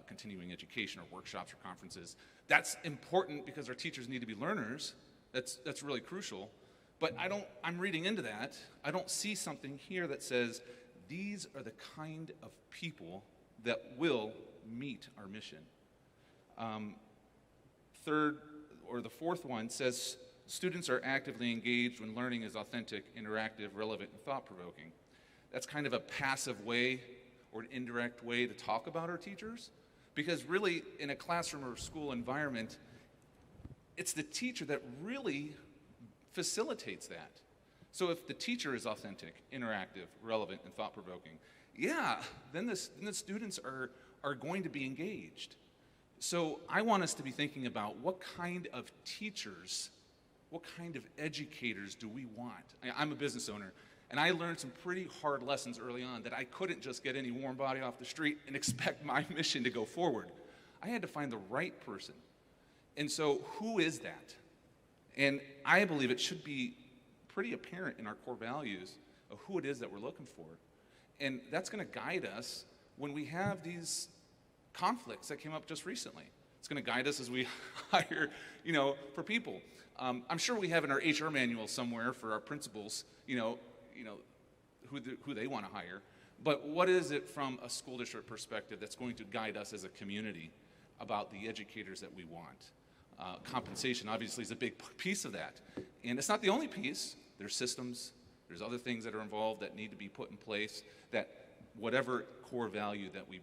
continuing education or workshops or conferences. That's important because our teachers need to be learners. That's really crucial. But I'm reading into that. I don't see something here that says these are the kind of people that will meet our mission. Third, or the fourth one, says students are actively engaged when learning is authentic, interactive, relevant, and thought-provoking. That's kind of a passive way or an indirect way to talk about our teachers, because really in a classroom or school environment, it's the teacher that really facilitates that. So if the teacher is authentic, interactive, relevant, and thought-provoking, then the students are going to be engaged. So I want us to be thinking about what kind of teachers, what kind of educators do we want? I'm a business owner, and I learned some pretty hard lessons early on that I couldn't just get any warm body off the street and expect my mission to go forward. I had to find the right person. And so who is that? And I believe it should be pretty apparent in our core values of who it is that we're looking for. And that's going to guide us when we have these conflicts that came up just recently. It's going to guide us as we hire, for people. I'm sure we have in our HR manual somewhere for our principals, who they want to hire. But what is it from a school district perspective that's going to guide us as a community about the educators that we want? Compensation obviously is a big piece of that. And it's not the only piece. There's systems, there's other things that are involved that need to be put in place, that whatever core value that we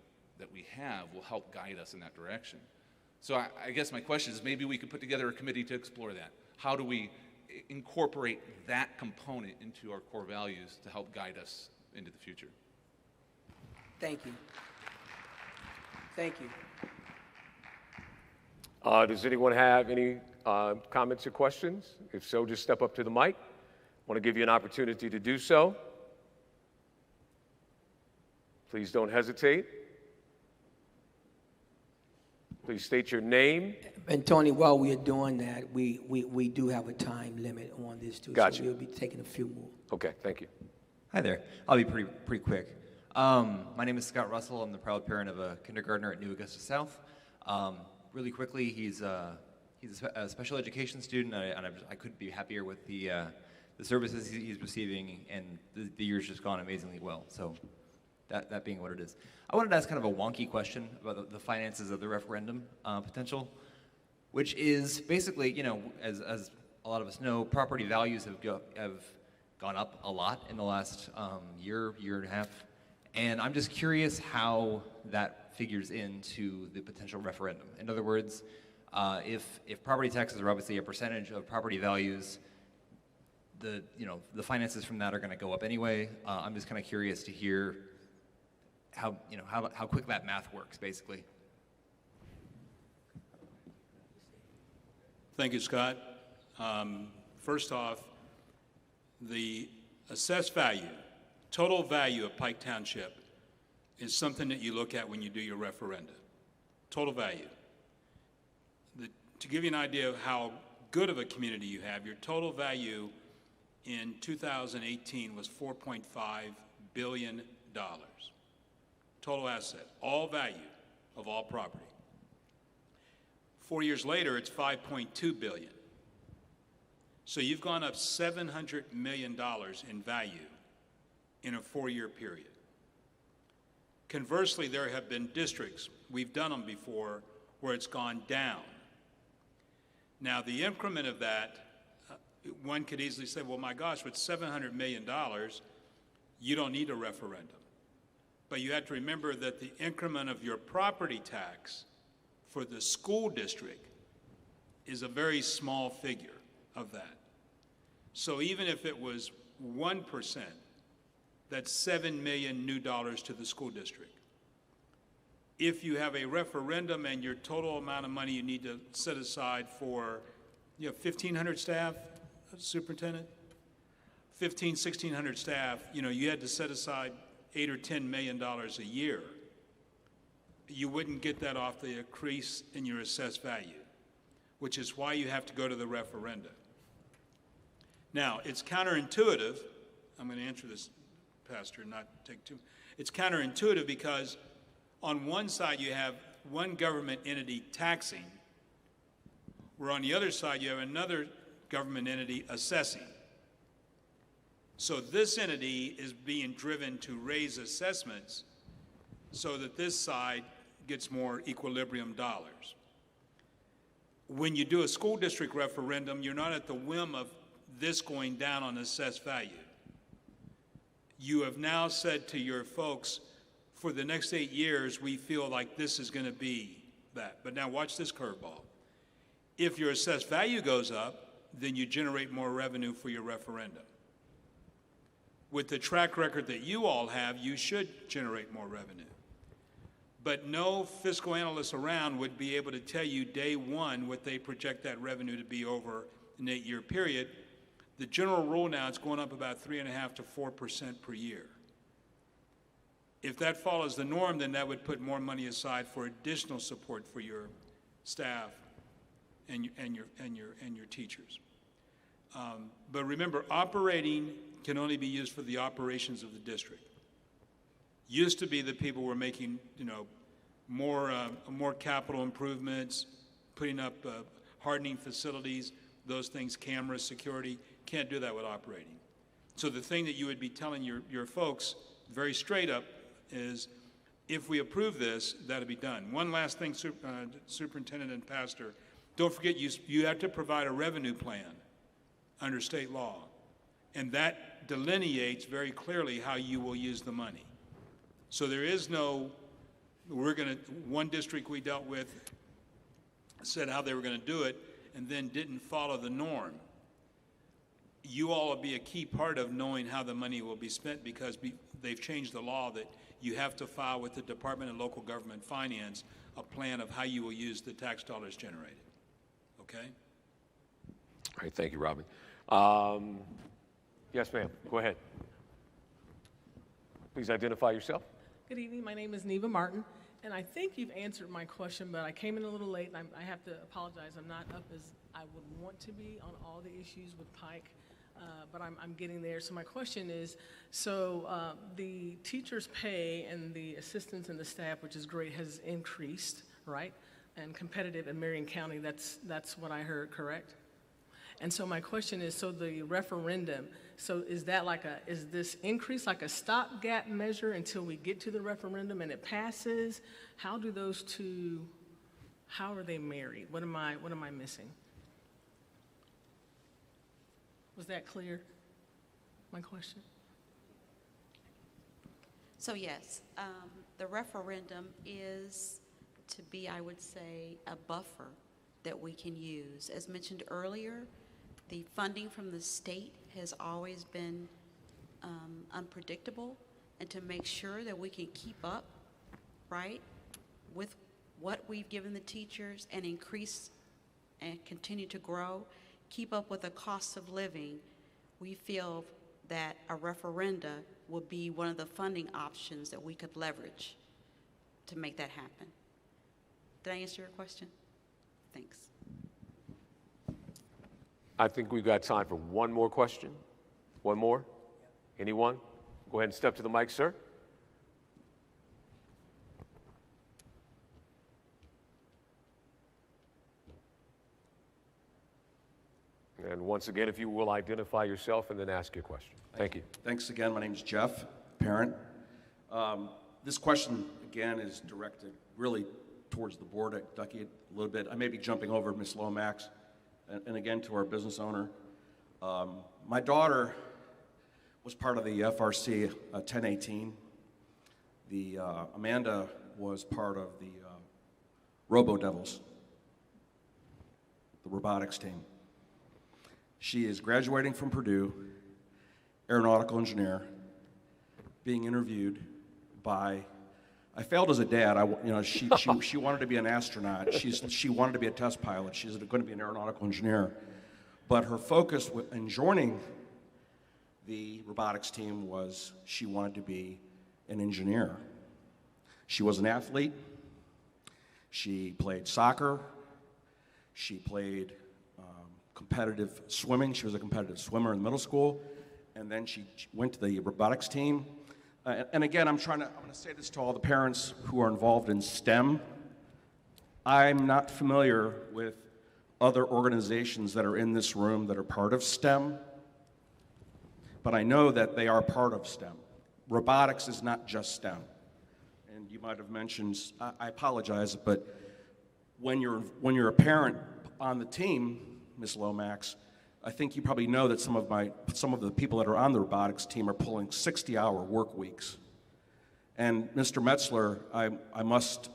have will help guide us in that direction. So I guess my question is, maybe we could put together a committee to explore that. How do we incorporate that component into our core values to help guide us into the future? Thank you. Thank you. Does anyone have any comments or questions? If so, just step up to the mic. I want to give you an opportunity to do so. Please don't hesitate. Please state your name. And Tony, while we are doing that, we do have a time limit on this too. Gotcha. So we'll be taking a few more. Okay, thank you. Hi there. I'll be pretty quick. My name is Scott Russell. I'm the proud parent of a kindergartner at New Augusta South. Really quickly, he's a special education student, and I couldn't be happier with the services he's receiving, and the year's just gone amazingly well. So that being what it is. I wanted to ask kind of a wonky question about the finances of the referendum potential, which is basically, as a lot of us know, property values have gone up a lot in the last year and a half. And I'm just curious how that figures into the potential referendum. In other words, If property taxes are obviously a percentage of property values, the finances from that are going to go up anyway. I'm just kind of curious to hear how quick that math works, basically. Thank you, Scott. First off, the assessed value, total value of Pike Township is something that you look at when you do your referenda. Total value. To give you an idea of how good of a community you have, your total value in 2018 was $4.5 billion. Total asset, all value of all property. 4 years later, it's $5.2 billion. So you've gone up $700 million in value in a 4-year period. Conversely, there have been districts, we've done them before, where it's gone down. Now, the increment of that, one could easily say, well, my gosh, with $700 million, you don't need a referendum. But you have to remember that the increment of your property tax for the school district is a very small figure of that. So even if it was 1%, that's $7 million new dollars to the school district. If you have a referendum and your total amount of money you need to set aside for, 1,500 staff, Superintendent? 1,600 staff, you had to set aside $8 or $10 million a year. You wouldn't get that off the increase in your assessed value, which is why you have to go to the referenda. Now, it's counterintuitive. I'm going to answer this, Pastor, not take too. It's counterintuitive because on one side you have one government entity taxing, where on the other side you have another government entity assessing. So this entity is being driven to raise assessments so that this side gets more equilibrium dollars. When you do a school district referendum, you're not at the whim of this going down on assessed value. You have now said to your folks, for the next 8 years, we feel like this is going to be that. But now watch this curveball. If your assessed value goes up, then you generate more revenue for your referendum. With the track record that you all have, you should generate more revenue. But no fiscal analyst around would be able to tell you day one what they project that revenue to be over an 8-year period. The general rule now is going up about 3.5% to 4% per year. If that follows the norm, then that would put more money aside for additional support for your staff and your teachers. But remember, operating can only be used for the operations of the district. Used to be that people were making, more capital improvements, putting up hardening facilities, those things, cameras, security. Can't do that with operating. So the thing that you would be telling your folks very straight up is, if we approve this, that'll be done. One last thing, Superintendent and Pastor, don't forget you have to provide a revenue plan under state law. And that delineates very clearly how you will use the money. So there is no, one district we dealt with said how they were going to do it and then didn't follow the norm. You all will be a key part of knowing how the money will be spent, because they've changed the law that you have to file with the Department of Local Government Finance a plan of how you will use the tax dollars generated. Okay? All right, thank you, Robin. Yes, ma'am, go ahead. Please identify yourself. Good evening, my name is Neva Martin, and I think you've answered my question, but I came in a little late, and I have to apologize. I'm not up as I would want to be on all the issues with Pike, but I'm getting there. So my question is, the teachers' pay and the assistants and the staff, which is great, has increased, right? And competitive in Marion County, that's what I heard, correct? And so my question is, so the referendum, so is this increase like a stopgap measure until we get to the referendum and it passes? How do those two, how are they married? What am I missing? Was that clear, my question? So yes, the referendum is to be, I would say, a buffer that we can use. As mentioned earlier, the funding from the state has always been unpredictable, and to make sure that we can keep up, right, with what we've given the teachers and increase and continue to grow, keep up with the cost of living, we feel that a referenda would be one of the funding options that we could leverage to make that happen. Did I answer your question? Thanks. I think we've got time for one more question. One more? Anyone? Go ahead and step to the mic, sir. And once again, if you will identify yourself and then ask your question. Thank you. Thanks again. My name is Jeff, parent. This question, again, is directed really towards the board at Ducky a little bit. I may be jumping over Ms. Lomax, and again to our business owner. My daughter was part of the FRC 1018. Amanda was part of the Robo Devils, the robotics team. She is graduating from Purdue, aeronautical engineer, being interviewed by, I failed as a dad. She wanted to be an astronaut. She wanted to be a test pilot. She's going to be an aeronautical engineer. But her focus in joining the robotics team was she wanted to be an engineer. She was an athlete. She played soccer. She played competitive swimming. She was a competitive swimmer in middle school. And then she went to the robotics team. And again, I'm going to say this to all the parents who are involved in STEM. I'm not familiar with other organizations that are in this room that are part of STEM, but I know that they are part of STEM. Robotics is not just STEM. And you might have mentioned, I apologize, but when you're a parent on the team, Ms. Lomax, I think you probably know that some of the people that are on the robotics team are pulling 60-hour work weeks. And Mr. Metzler, I must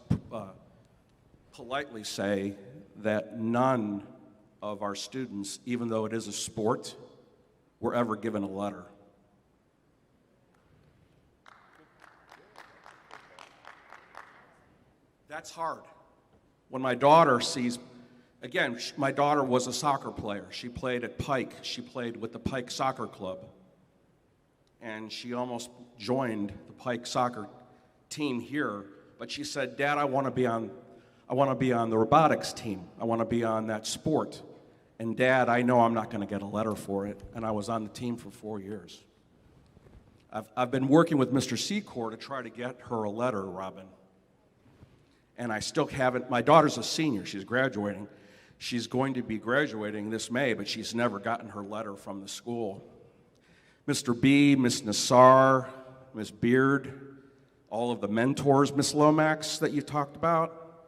politely say that none of our students, even though it is a sport, were ever given a letter. That's hard. When my daughter sees, again, my daughter was a soccer player. She played at Pike. She played with the Pike Soccer Club. And she almost joined the Pike soccer team here. But she said, Dad, I want to be on the robotics team. I want to be on that sport. And Dad, I know I'm not going to get a letter for it. And I was on the team for 4 years. I've been working with Mr. Secor to try to get her a letter, Robin. And I still haven't. My daughter's a senior. She's graduating. She's going to be graduating this May, but she's never gotten her letter from the school. Mr. B, Ms. Nassar, Ms. Beard, all of the mentors, Ms. Lomax, that you talked about,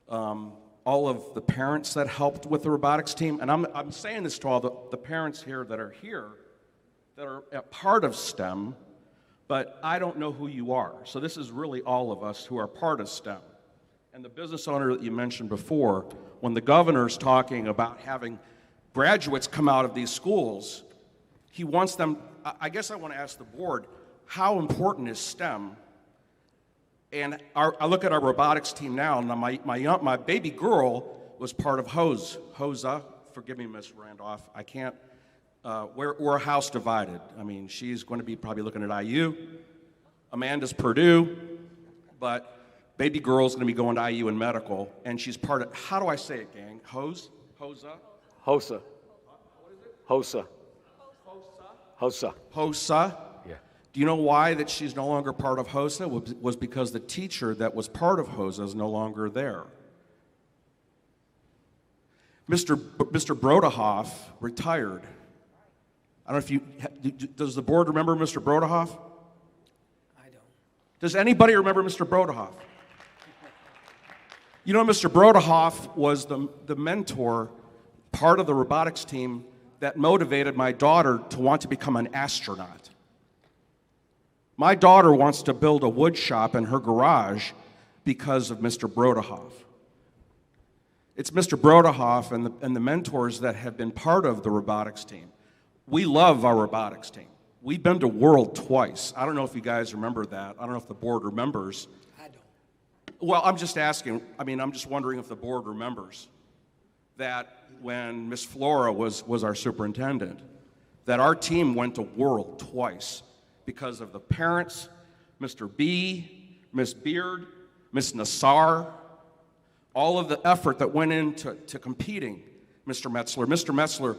all of the parents that helped with the robotics team. And I'm saying this to all the parents here that are a part of STEM, but I don't know who you are. So this is really all of us who are part of STEM. And the business owner that you mentioned before, when the governor's talking about having graduates come out of these schools, he wants them, I guess I want to ask the board, how important is STEM? And I look at our robotics team now, and my baby girl was part of HOSA. Forgive me, Ms. Randolph. I can't, we're a house divided. I mean, she's going to be probably looking at IU. Amanda's Purdue, but baby girl's going to be going to IU in medical, and she's part of, how do I say it, gang? HOSA? HOSA. What is it? HOSA. HOSA. HOSA. Yeah. Do you know why that she's no longer part of HOSA? Was because the teacher that was part of HOSA is no longer there. Mr. Brodehoff retired. I don't know if you, does the board remember Mr. Brodehoff? I don't. Does anybody remember Mr. Brodehoff? You know, Mr. Brodehoff was the mentor, part of the robotics team that motivated my daughter to want to become an astronaut. My daughter wants to build a wood shop in her garage because of Mr. Brodehoff. It's Mr. Brodehoff and the mentors that have been part of the robotics team. We love our robotics team. We've been to World twice. I don't know if you guys remember that. I don't know if the board remembers. I don't. Well, I'm just asking, I'm just wondering if the board remembers that when Miss Flora was our superintendent, that our team went to World twice because of the parents, Mr. B, Miss Beard, Miss Nassar, all of the effort that went into competing, Mr. Metzler. Mr. Metzler,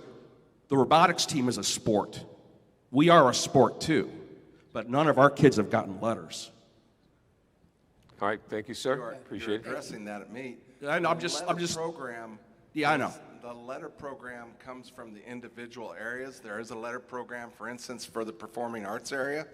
the robotics team is a sport. We are a sport too, but none of our kids have gotten letters. All right, thank you, sir. Appreciate it. You're addressing that at me. I know, I'm just. Program. Yeah, I know. The letter program comes from the individual areas. There is a letter program, for instance, for the performing arts area,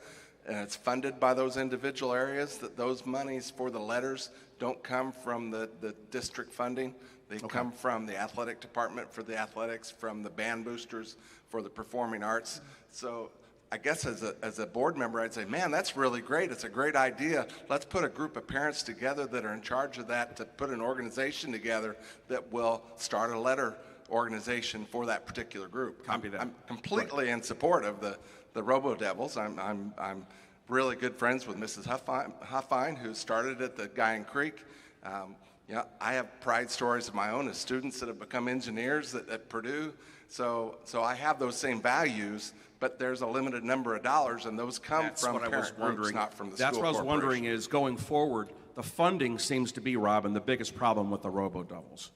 and it's funded by those individual areas. That those monies for the letters don't come from the district funding. They come from the athletic department for the athletics, from the band boosters for the performing arts. So I guess as a board member, I'd say, man, that's really great. It's a great idea. Let's put a group of parents together that are in charge of that to put an organization together that will start a letter organization for that particular group. Copy that. I'm completely in support of the Robo Devils. I'm really good friends with Mrs. Huffine, who started at the Guyan Creek. I have pride stories of my own as students that have become engineers at Purdue. So I have those same values, but there's a limited number of dollars, and those come from parent groups, not from the school corporation. That's what I was wondering is, going forward, the funding seems to be, Robin, the biggest problem with the Robo Devils,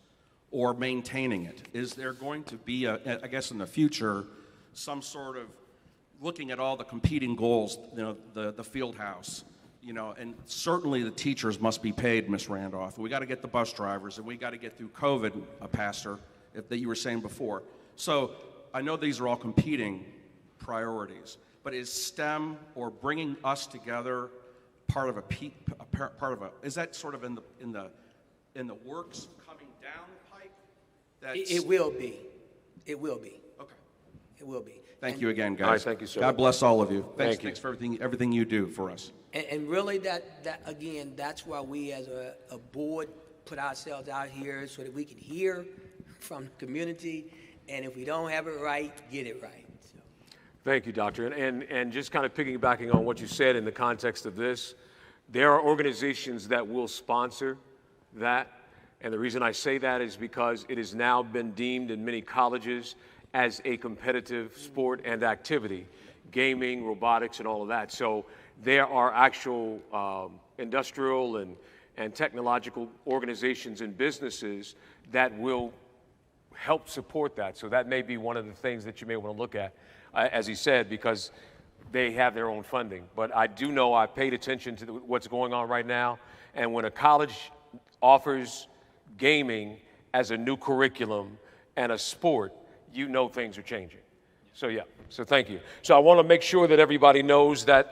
or maintaining it. Is there going to be, I guess in the future, some sort of looking at all the competing goals, the field house, and certainly the teachers must be paid, Ms. Randolph. We got to get the bus drivers, and we got to get through COVID, Pastor, that you were saying before. So I know these are all competing priorities, but is STEM or bringing us together part of is that sort of in the works coming down the pike? It will be. It will be. Okay. It will be. Thank you again, guys. All right, thank you, sir. God bless all of you. Thank you. Thanks for everything you do for us. And really that again, that's why we as a board put ourselves out here so that we can hear from the community, and if we don't have it right, get it right. So. Thank you, Doctor. And just kind of piggybacking on what you said in the context of this, there are organizations that will sponsor that. And the reason I say that is because it has now been deemed in many colleges as a competitive sport and activity, gaming, robotics, and all of that. So there are actual industrial and technological organizations and businesses that will help support that. So that may be one of the things that you may want to look at, as he said, because they have their own funding. But I do know I paid attention to what's going on right now, and when a college offers gaming as a new curriculum and a sport, things are changing. So yeah, so thank you. So I want to make sure that everybody knows that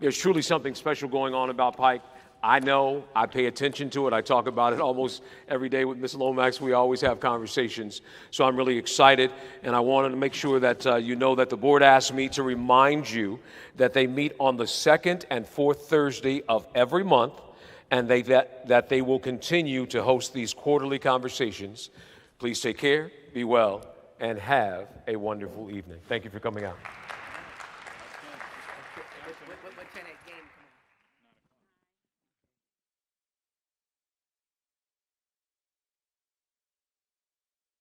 there's truly something special going on about Pike. I know, I pay attention to it. I talk about it almost every day with Ms. Lomax. We always have conversations. So I'm really excited, and I wanted to make sure that you know that the board asked me to remind you that they meet on the second and fourth Thursday of every month, and that they will continue to host these quarterly conversations. Please take care, be well, and have a wonderful evening. Thank you for coming out.